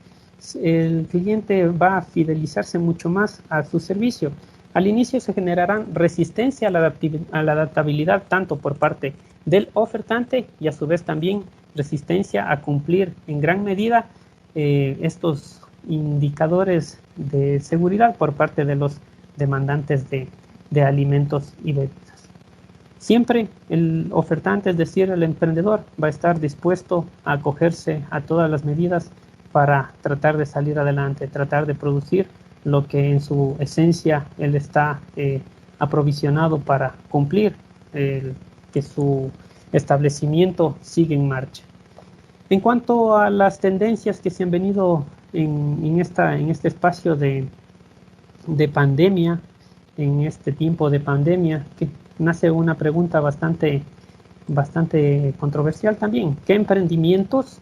el cliente va a fidelizarse mucho más a su servicio. Al inicio se generarán resistencia a la adaptabilidad tanto por parte del ofertante y a su vez también resistencia a cumplir en gran medida estos indicadores de seguridad por parte de los demandantes de alimentos y bebidas. Siempre el ofertante, es decir, el emprendedor, va a estar dispuesto a acogerse a todas las medidas para tratar de salir adelante, tratar de producir lo que en su esencia él está aprovisionado para cumplir, que su establecimiento sigue en marcha. En cuanto a las tendencias que se han venido en este espacio de pandemia, en este tiempo de pandemia, que nace una pregunta bastante controversial también. ¿Qué emprendimientos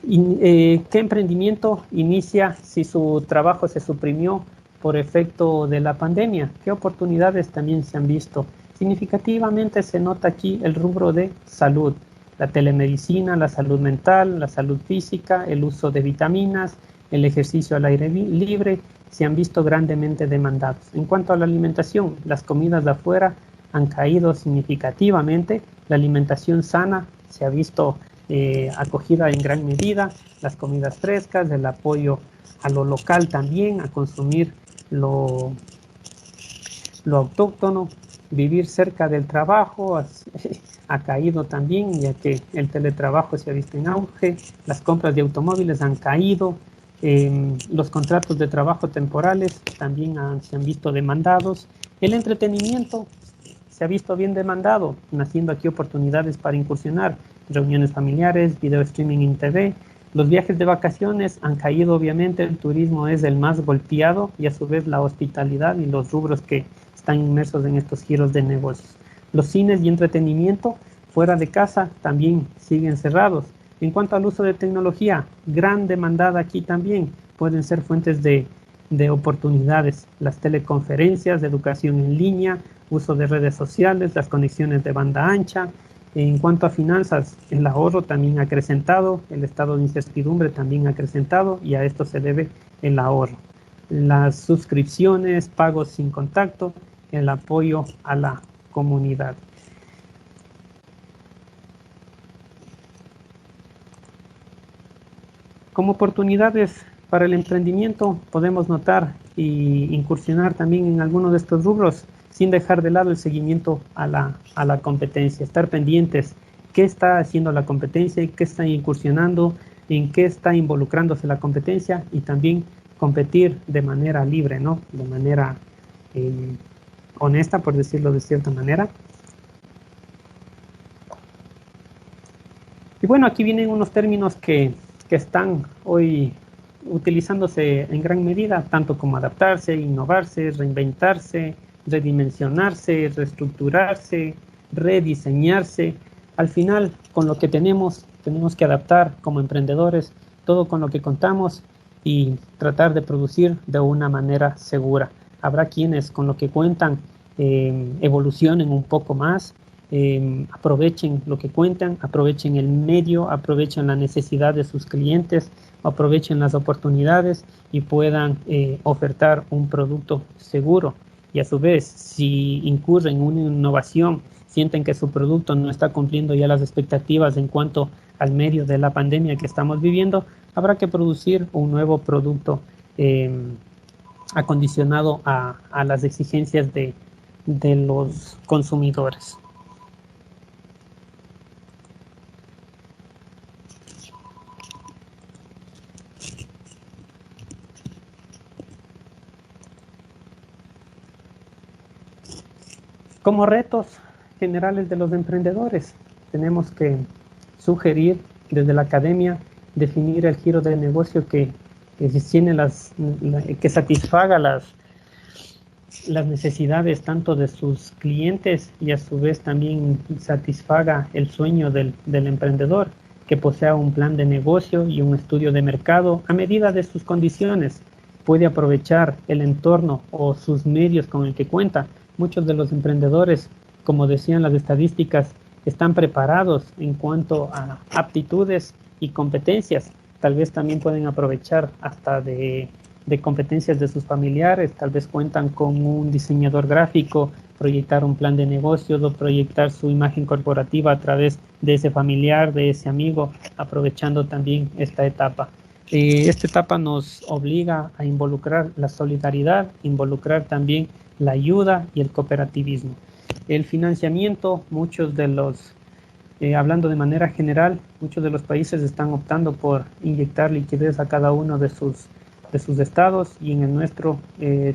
¿qué emprendimiento inicia si su trabajo se suprimió por efecto de la pandemia? ¿Qué oportunidades también se han visto? Significativamente se nota aquí el rubro de salud, la telemedicina, la salud mental, la salud física, el uso de vitaminas, el ejercicio al aire libre, se han visto grandemente demandados. En cuanto a la alimentación, las comidas de afuera han caído significativamente, la alimentación sana se ha visto acogida en gran medida, las comidas frescas, el apoyo a lo local también, a consumir lo autóctono, vivir cerca del trabajo ha caído también, ya que el teletrabajo se ha visto en auge, las compras de automóviles han caído, los contratos de trabajo temporales también se han visto demandados, el entretenimiento se ha visto bien demandado, naciendo aquí oportunidades para incursionar, reuniones familiares, video streaming en TV. Los viajes de vacaciones han caído, obviamente, el turismo es el más golpeado y a su vez la hospitalidad y los rubros que están inmersos en estos giros de negocios. Los cines y entretenimiento fuera de casa también siguen cerrados. En cuanto al uso de tecnología, gran demandada aquí también, pueden ser fuentes de oportunidades, las teleconferencias, educación en línea, uso de redes sociales, las conexiones de banda ancha. En cuanto a finanzas, el ahorro también ha acrecentado, el estado de incertidumbre también ha acrecentado y a esto se debe el ahorro. Las suscripciones, pagos sin contacto, el apoyo a la comunidad. Como oportunidades para el emprendimiento podemos notar y incursionar también en algunos de estos rubros sin dejar de lado el seguimiento a la competencia, estar pendientes qué está haciendo la competencia, qué está incursionando, en qué está involucrándose la competencia y también competir de manera libre, ¿no? De manera honesta, por decirlo de cierta manera. Y bueno, aquí vienen unos términos que están hoy utilizándose en gran medida, tanto como adaptarse, innovarse, reinventarse, redimensionarse, reestructurarse, rediseñarse. Al final, con lo que tenemos que adaptar como emprendedores todo con lo que contamos y tratar de producir de una manera segura. Habrá quienes con lo que cuentan evolucionen un poco más, aprovechen lo que cuentan, aprovechen el medio, aprovechen la necesidad de sus clientes, aprovechen las oportunidades y puedan ofertar un producto seguro. Y a su vez, si incurren en una innovación, sienten que su producto no está cumpliendo ya las expectativas en cuanto al medio de la pandemia que estamos viviendo, habrá que producir un nuevo producto acondicionado a las exigencias de los consumidores. Como retos generales de los emprendedores, tenemos que sugerir desde la academia definir el giro de negocio que satisfaga las necesidades tanto de sus clientes y a su vez también satisfaga el sueño del emprendedor, que posea un plan de negocio y un estudio de mercado a medida de sus condiciones. Puede aprovechar el entorno o sus medios con el que cuenta. Muchos de los emprendedores, como decían las estadísticas, están preparados en cuanto a aptitudes y competencias. Tal vez también pueden aprovechar hasta de competencias de sus familiares, tal vez cuentan con un diseñador gráfico, proyectar un plan de negocios o proyectar su imagen corporativa a través de ese familiar, de ese amigo, aprovechando también esta etapa. Esta etapa nos obliga a involucrar la solidaridad, involucrar también la ayuda y el cooperativismo. El financiamiento, muchos de los, hablando de manera general, muchos de los países están optando por inyectar liquidez a cada uno de sus estados, y en el nuestro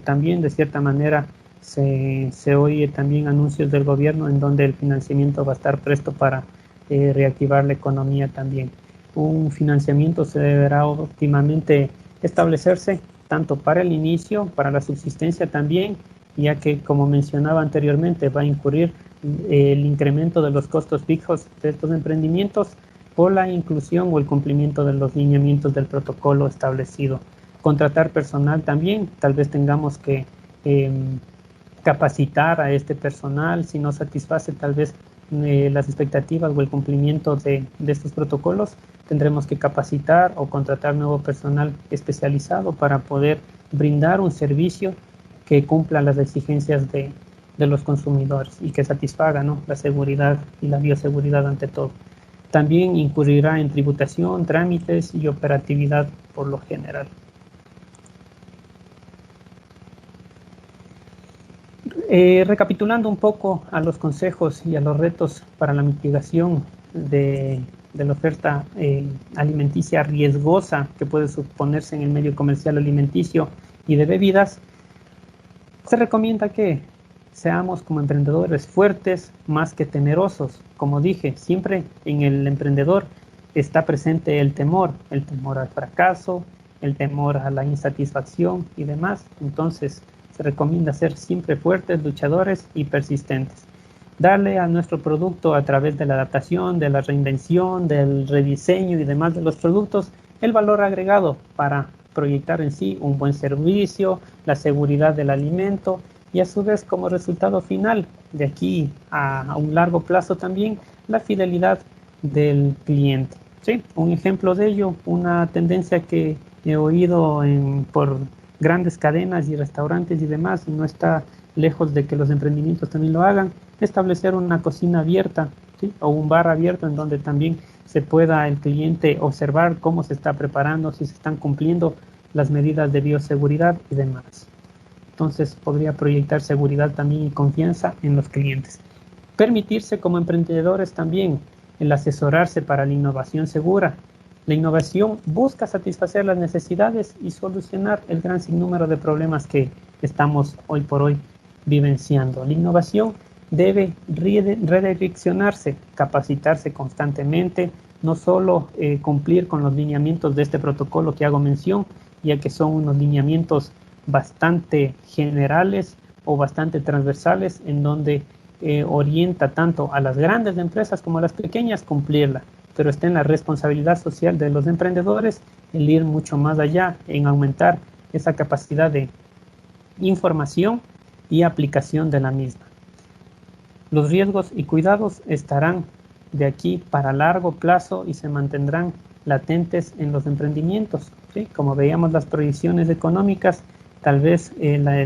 también de cierta manera se oye también anuncios del gobierno en donde el financiamiento va a estar presto para reactivar la economía también. Un financiamiento se deberá óptimamente establecerse tanto para el inicio, para la subsistencia también, ya que, como mencionaba anteriormente, va a incurrir el incremento de los costos fijos de estos emprendimientos por la inclusión o el cumplimiento de los lineamientos del protocolo establecido. Contratar personal también, tal vez tengamos que capacitar a este personal si no satisface tal vez las expectativas o el cumplimiento de estos protocolos. Tendremos que capacitar o contratar nuevo personal especializado para poder brindar un servicio que cumpla las exigencias de los consumidores y que satisfaga, ¿no?, la seguridad y la bioseguridad ante todo. También incurrirá en tributación, trámites y operatividad por lo general. Recapitulando un poco a los consejos y a los retos para la mitigación de la oferta alimenticia riesgosa que puede suponerse en el medio comercial alimenticio y de bebidas, se recomienda que seamos como emprendedores fuertes más que temerosos. Como dije, siempre en el emprendedor está presente el temor al fracaso, el temor a la insatisfacción y demás. Entonces, se recomienda ser siempre fuertes, luchadores y persistentes. Darle a nuestro producto, a través de la adaptación, de la reinvención, del rediseño y demás de los productos, el valor agregado para proyectar en sí un buen servicio, la seguridad del alimento y a su vez como resultado final, de aquí a un largo plazo también, la fidelidad del cliente. ¿Sí? Un ejemplo de ello, una tendencia que he oído por grandes cadenas y restaurantes y demás, y no está lejos de que los emprendimientos también lo hagan, establecer una cocina abierta, ¿sí?, o un bar abierto en donde también se pueda el cliente observar cómo se está preparando, si se están cumpliendo las medidas de bioseguridad y demás. Entonces podría proyectar seguridad también y confianza en los clientes. Permitirse como emprendedores también el asesorarse para la innovación segura. La innovación busca satisfacer las necesidades y solucionar el gran sinnúmero de problemas que estamos hoy por hoy vivenciando. La innovación debe redireccionarse, capacitarse constantemente, no solo cumplir con los lineamientos de este protocolo que hago mención, ya que son unos lineamientos bastante generales o bastante transversales, en donde orienta tanto a las grandes empresas como a las pequeñas cumplirla, pero está en la responsabilidad social de los emprendedores el ir mucho más allá, en aumentar esa capacidad de información y aplicación de la misma. Los riesgos y cuidados estarán de aquí para largo plazo y se mantendrán latentes en los emprendimientos, ¿sí? Como veíamos las proyecciones económicas, tal vez la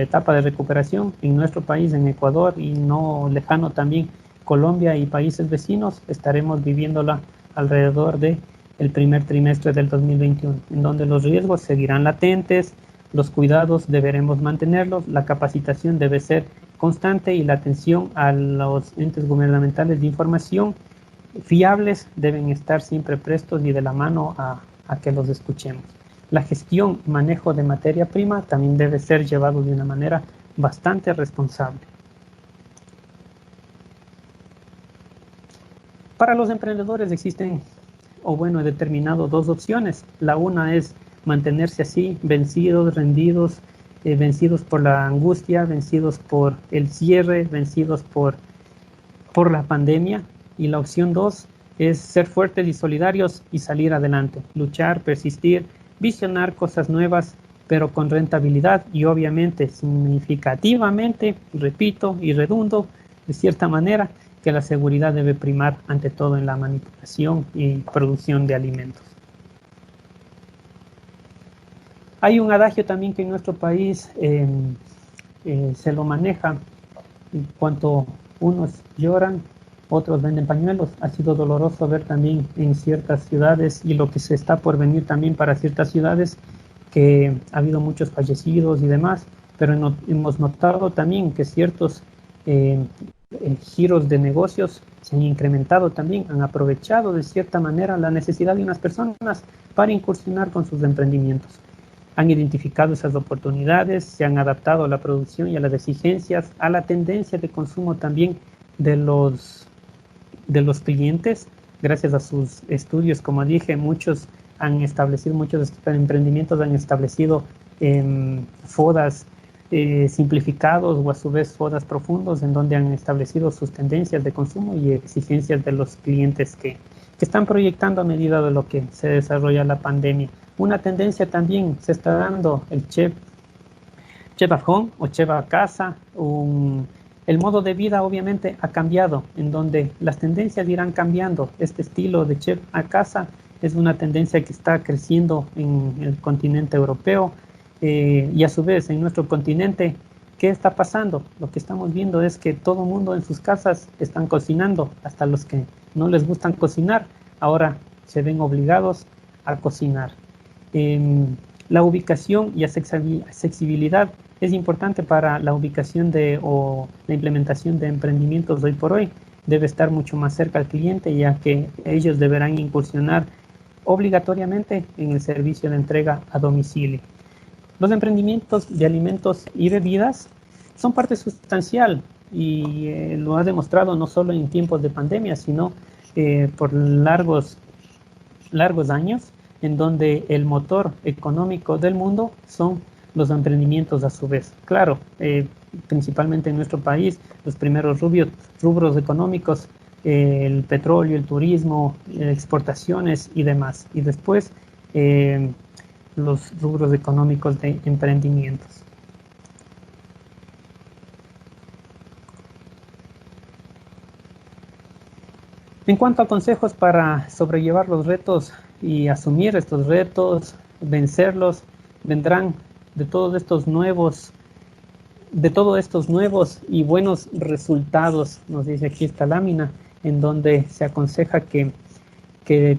etapa de recuperación en nuestro país, en Ecuador, y no lejano también Colombia y países vecinos, estaremos viviéndola alrededor del primer trimestre del 2021, en donde los riesgos seguirán latentes, los cuidados deberemos mantenerlos, la capacitación debe ser constante y la atención a los entes gubernamentales de información fiables deben estar siempre prestos y de la mano a que los escuchemos. La gestión y manejo de materia prima también debe ser llevado de una manera bastante responsable. Para los emprendedores existen, he determinado dos opciones. La una es mantenerse así, vencidos, rendidos, vencidos por la angustia, vencidos por el cierre, vencidos por la pandemia. Y la opción dos es ser fuertes y solidarios y salir adelante, luchar, persistir, visionar cosas nuevas, pero con rentabilidad y obviamente significativamente, repito y redundo, de cierta manera, que la seguridad debe primar ante todo en la manipulación y producción de alimentos. Hay un adagio también que en nuestro país se lo maneja en cuanto unos lloran, otros venden pañuelos. Ha sido doloroso ver también en ciertas ciudades y lo que se está por venir también para ciertas ciudades que ha habido muchos fallecidos y demás. pero hemos notado también que ciertos giros de negocios se han incrementado también, han aprovechado de cierta manera la necesidad de unas personas para incursionar con sus emprendimientos. Han identificado esas oportunidades, se han adaptado a la producción y a las exigencias, a la tendencia de consumo también de los clientes. Gracias a sus estudios, como dije, muchos emprendimientos han establecido FODAs simplificados o a su vez FODAs profundos, en donde han establecido sus tendencias de consumo y exigencias de los clientes que están proyectando a medida de lo que se desarrolla la pandemia. Una tendencia también se está dando el chef at home o chef a casa. El modo de vida obviamente ha cambiado, en donde las tendencias irán cambiando. Este estilo de chef a casa es una tendencia que está creciendo en el continente europeo y a su vez en nuestro continente. ¿Qué está pasando? Lo que estamos viendo es que todo el mundo en sus casas están cocinando, hasta los que no les gustan cocinar, ahora se ven obligados a cocinar. La ubicación y accesibilidad es importante para la ubicación o la implementación de emprendimientos hoy por hoy. Debe estar mucho más cerca al cliente, ya que ellos deberán incursionar obligatoriamente en el servicio de entrega a domicilio. Los emprendimientos de alimentos y bebidas son parte sustancial y lo ha demostrado no solo en tiempos de pandemia, sino por largos años, en donde el motor económico del mundo son los emprendimientos a su vez. Claro, principalmente en nuestro país, los primeros rubros económicos, el petróleo, el turismo, exportaciones y demás. Y después los rubros económicos de emprendimientos. En cuanto a consejos para sobrellevar los retos y asumir estos retos, vencerlos, vendrán de todos estos nuevos y buenos resultados, nos dice aquí esta lámina, en donde se aconseja que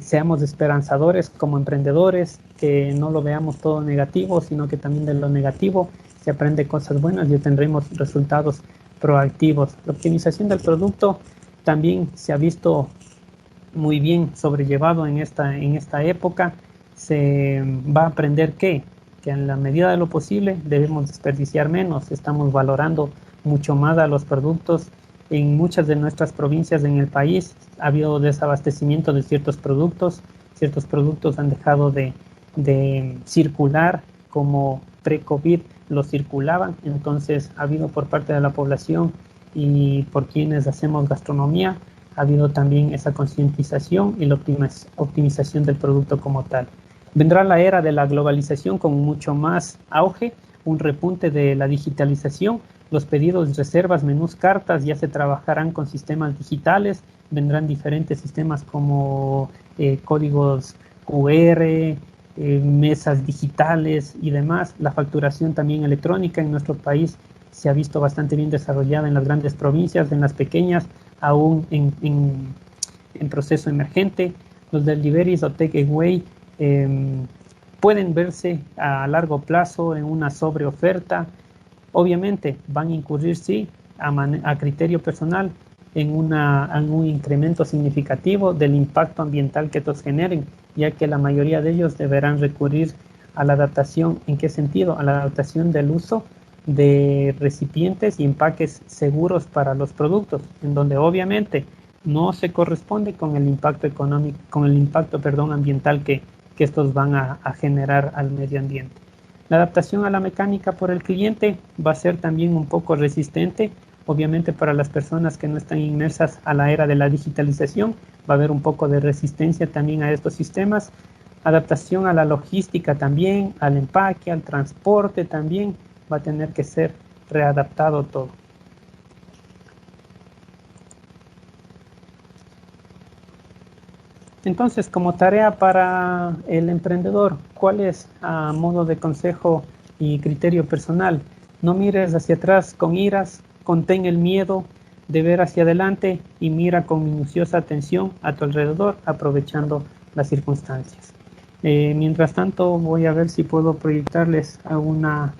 seamos esperanzadores como emprendedores, que no lo veamos todo negativo, sino que también de lo negativo se aprende cosas buenas y tendremos resultados proactivos. La optimización del producto también se ha visto muy bien sobrellevado en esta época. Se va a aprender que en la medida de lo posible debemos desperdiciar menos. Estamos valorando mucho más a los productos. En muchas de nuestras provincias en el país ha habido desabastecimiento de ciertos productos han dejado de circular como pre-COVID los circulaban. Entonces ha habido por parte de la población y por quienes hacemos gastronomía, ha habido también esa concientización y la optimización del producto como tal. Vendrá la era de la globalización con mucho más auge, un repunte de la digitalización. Los pedidos, reservas, menús, cartas ya se trabajarán con sistemas digitales. Vendrán diferentes sistemas como códigos QR, mesas digitales y demás. La facturación también electrónica en nuestro país se ha visto bastante bien desarrollada en las grandes provincias, en las pequeñas aún en proceso emergente. Los deliveries o takeaway pueden verse a largo plazo en una sobreoferta. Obviamente van a incurrir, sí, a criterio personal en un incremento significativo del impacto ambiental que estos generen, ya que la mayoría de ellos deberán recurrir a la adaptación. ¿En qué sentido? A la adaptación del uso de recipientes y empaques seguros para los productos, en donde obviamente no se corresponde con el impacto económico, ambiental que estos van a generar al medio ambiente. La adaptación a la mecánica por el cliente va a ser también un poco resistente. Obviamente para las personas que no están inmersas a la era de la digitalización, va a haber un poco de resistencia también a estos sistemas. Adaptación a la logística también, al empaque, al transporte también, va a tener que ser readaptado todo. Entonces, como tarea para el emprendedor, ¿cuál es a modo de consejo y criterio personal? No mires hacia atrás con iras, contén el miedo de ver hacia adelante y mira con minuciosa atención a tu alrededor, aprovechando las circunstancias. Mientras tanto, voy a ver si puedo proyectarles alguna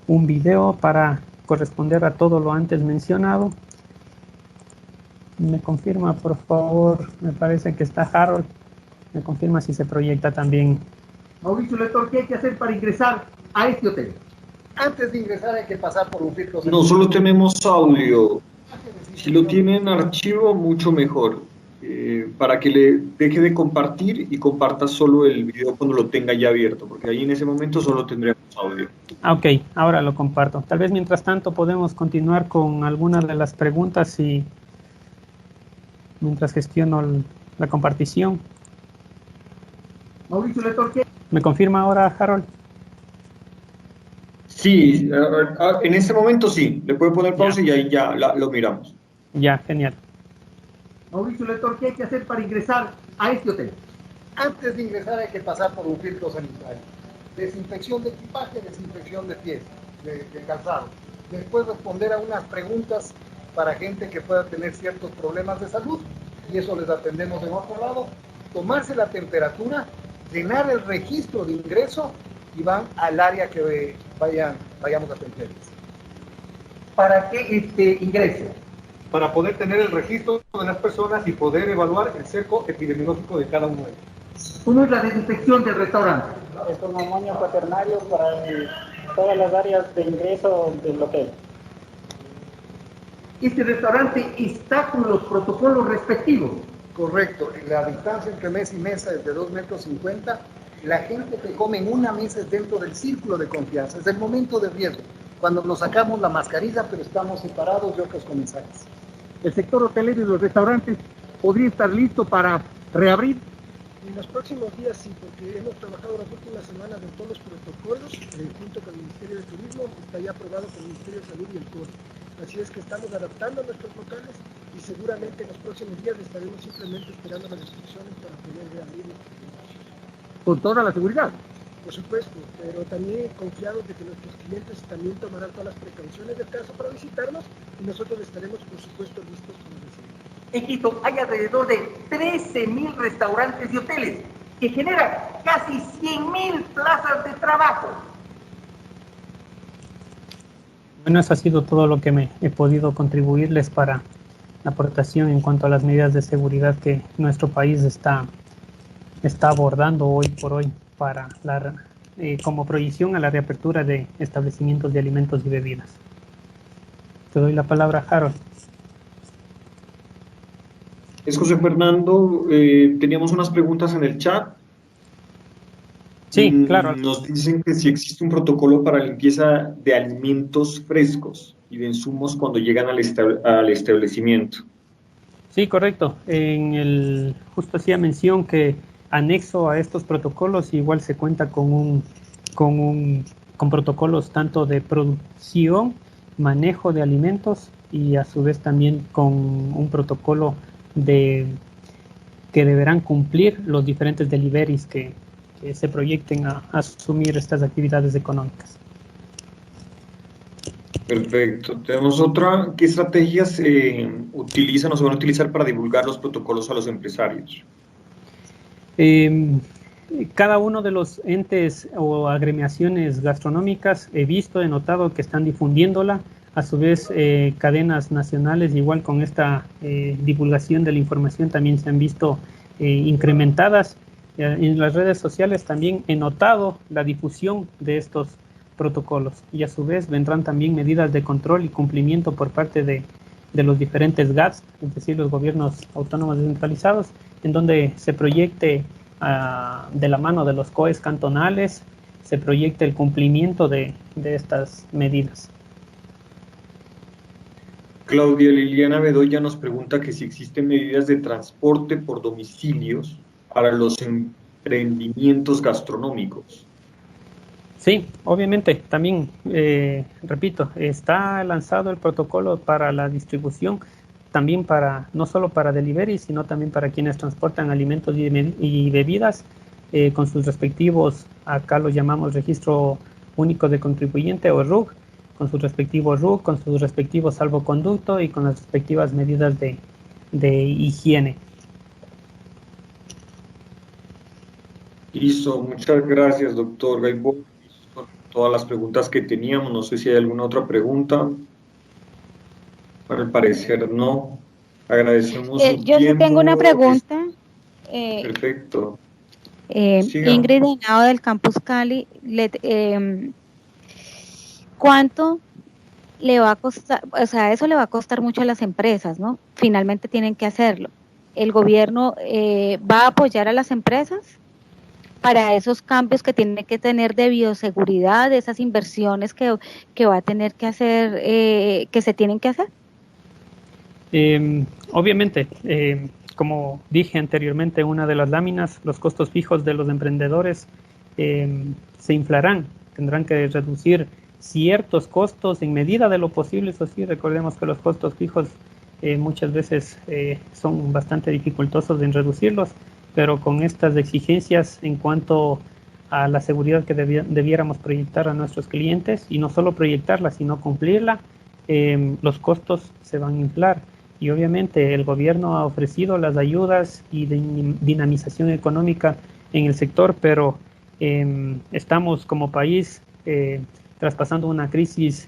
un video para corresponder a todo lo antes mencionado. Me confirma, por favor, me parece que está Harold. Me confirma si se proyecta también. Mauricio Lector, ¿qué hay que hacer para ingresar a este hotel? Antes de ingresar hay que pasar por un filtro. No, solo tenemos audio. Si lo tienen en archivo, mucho mejor. Para que le deje de compartir y comparta solo el video cuando lo tenga ya abierto, porque ahí en ese momento solo tendremos audio. Ok, ahora lo comparto. Tal vez mientras tanto podemos continuar con algunas de las preguntas y mientras gestiono la compartición. Mauricio Lector, ¿qué? ¿Me confirma ahora, Harold? Sí, en este momento sí. Le puede poner pausa y ahí ya lo miramos. Ya, genial. Mauricio Lector, ¿qué hay que hacer para ingresar a este hotel? Antes de ingresar hay que pasar por un filtro sanitario. Desinfección de equipaje, desinfección de pies, de calzado. Después responder a unas preguntas para gente que pueda tener ciertos problemas de salud, y eso les atendemos en otro lado. Tomarse la temperatura, llenar el registro de ingreso y van al área que vayamos a atenderles. ¿Para qué ingrese? Para poder tener el registro de las personas y poder evaluar el cerco epidemiológico de cada uno de ellos. ¿Cómo es la desinfección del restaurante? Es con amonio cuaternario para todas las áreas de ingreso del hotel. Este restaurante está con los protocolos respectivos. Correcto, la distancia entre mesa y mesa es de 2,50 metros. La gente que come en una mesa es dentro del círculo de confianza, es el momento de riesgo, cuando nos sacamos la mascarilla, pero estamos separados de otros comensales. ¿El sector hotelero y los restaurantes podría estar listo para reabrir? En los próximos días sí, porque hemos trabajado las últimas semanas en todos los protocolos, junto con el Ministerio de Turismo, está ya aprobado por el Ministerio de Salud y el COE. Así es que estamos adaptando nuestros locales y seguramente en los próximos días estaremos simplemente esperando las instrucciones para poder reabrir nuestros negocios. Con toda la seguridad. Por supuesto, pero también confiados de que nuestros clientes también tomarán todas las precauciones del caso para visitarnos y nosotros estaremos, por supuesto, listos para recibir. En Quito hay alrededor de 13,000 restaurantes y hoteles que generan casi 100,000 plazas de trabajo. Bueno, eso ha sido todo lo que me he podido contribuirles para la aportación en cuanto a las medidas de seguridad que nuestro país está abordando hoy por hoy para como proyección a la reapertura de establecimientos de alimentos y bebidas. Te doy la palabra, Harold. Es José Fernando, teníamos unas preguntas en el chat. Sí, claro. Nos dicen que si existe un protocolo para limpieza de alimentos frescos y de insumos cuando llegan al establecimiento. Sí, correcto. Justo hacía mención que anexo a estos protocolos igual se cuenta con protocolos tanto de producción, manejo de alimentos y a su vez también con un protocolo que deberán cumplir los diferentes deliveries que se proyecten a asumir estas actividades económicas. Perfecto. Tenemos otra. ¿Qué estrategias utilizan o se van a utilizar para divulgar los protocolos a los empresarios? Cada uno de los entes o agremiaciones gastronómicas he notado que están difundiéndola. A su vez, cadenas nacionales, igual con esta divulgación de la información, también se han visto incrementadas. En las redes sociales también he notado la difusión de estos protocolos y a su vez vendrán también medidas de control y cumplimiento por parte de los diferentes GATS, es decir, los gobiernos autónomos descentralizados, en donde se proyecte de la mano de los COEs cantonales, se proyecte el cumplimiento de estas medidas. Claudia Liliana Bedoya nos pregunta que si existen medidas de transporte por domicilios para los emprendimientos gastronómicos. Sí, obviamente, también, repito, está lanzado el protocolo para la distribución, también no solo para delivery, sino también para quienes transportan alimentos y bebidas, con sus respectivos, acá lo llamamos Registro Único de Contribuyente o RUC, con su respectivo RUC, con su respectivo salvoconducto y con las respectivas medidas de higiene. Listo, muchas gracias, doctor Gaibor. todas las preguntas que teníamos. No sé si hay alguna otra pregunta. Al parecer no. Agradecemos su Yo sí tengo una pregunta. Perfecto. Siga. Ingrid Henao del Campus Cali, ¿cuánto le va a costar? O sea, eso le va a costar mucho a las empresas, ¿no? Finalmente tienen que hacerlo. ¿El gobierno va a apoyar a las empresas para esos cambios que tiene que tener de bioseguridad, de esas inversiones que va a tener que hacer, que se tienen que hacer? Obviamente, como dije anteriormente en una de las láminas, los costos fijos de los emprendedores se inflarán, tendrán que reducir ciertos costos en medida de lo posible. Eso sí, recordemos que los costos fijos muchas veces son bastante dificultosos en reducirlos, pero con estas exigencias en cuanto a la seguridad que debiéramos proyectar a nuestros clientes, y no solo proyectarla, sino cumplirla, los costos se van a inflar. Y obviamente el gobierno ha ofrecido las ayudas y de dinamización económica en el sector, pero estamos como país traspasando una crisis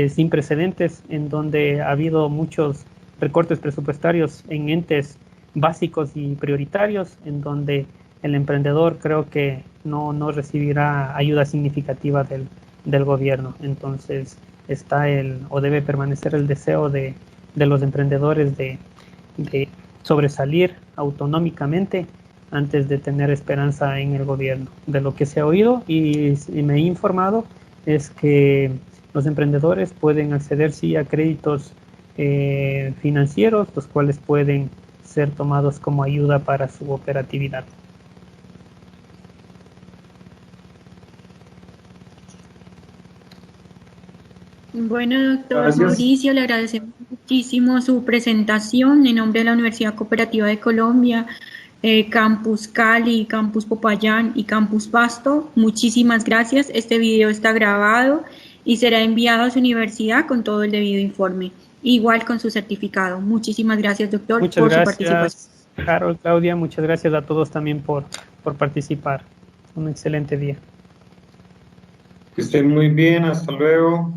sin precedentes, en donde ha habido muchos recortes presupuestarios en entes básicos y prioritarios, en donde el emprendedor creo que no recibirá ayuda significativa del gobierno. Entonces está o debe permanecer el deseo de los emprendedores de sobresalir autonómicamente antes de tener esperanza en el gobierno. De lo que se ha oído y me he informado es que los emprendedores pueden acceder sí a créditos financieros, los cuales pueden ser tomados como ayuda para su operatividad. Bueno, doctor Gracias. Mauricio, le agradecemos muchísimo su presentación en nombre de la Universidad Cooperativa de Colombia, Campus Cali, Campus Popayán y Campus Pasto. Muchísimas gracias. Este video está grabado y será enviado a su universidad con todo el debido informe, igual con su certificado. Muchísimas gracias, doctor, Muchas por gracias, su participación. Harold, Claudia, muchas gracias a todos también por participar. Un excelente día. Que estén muy bien, hasta luego.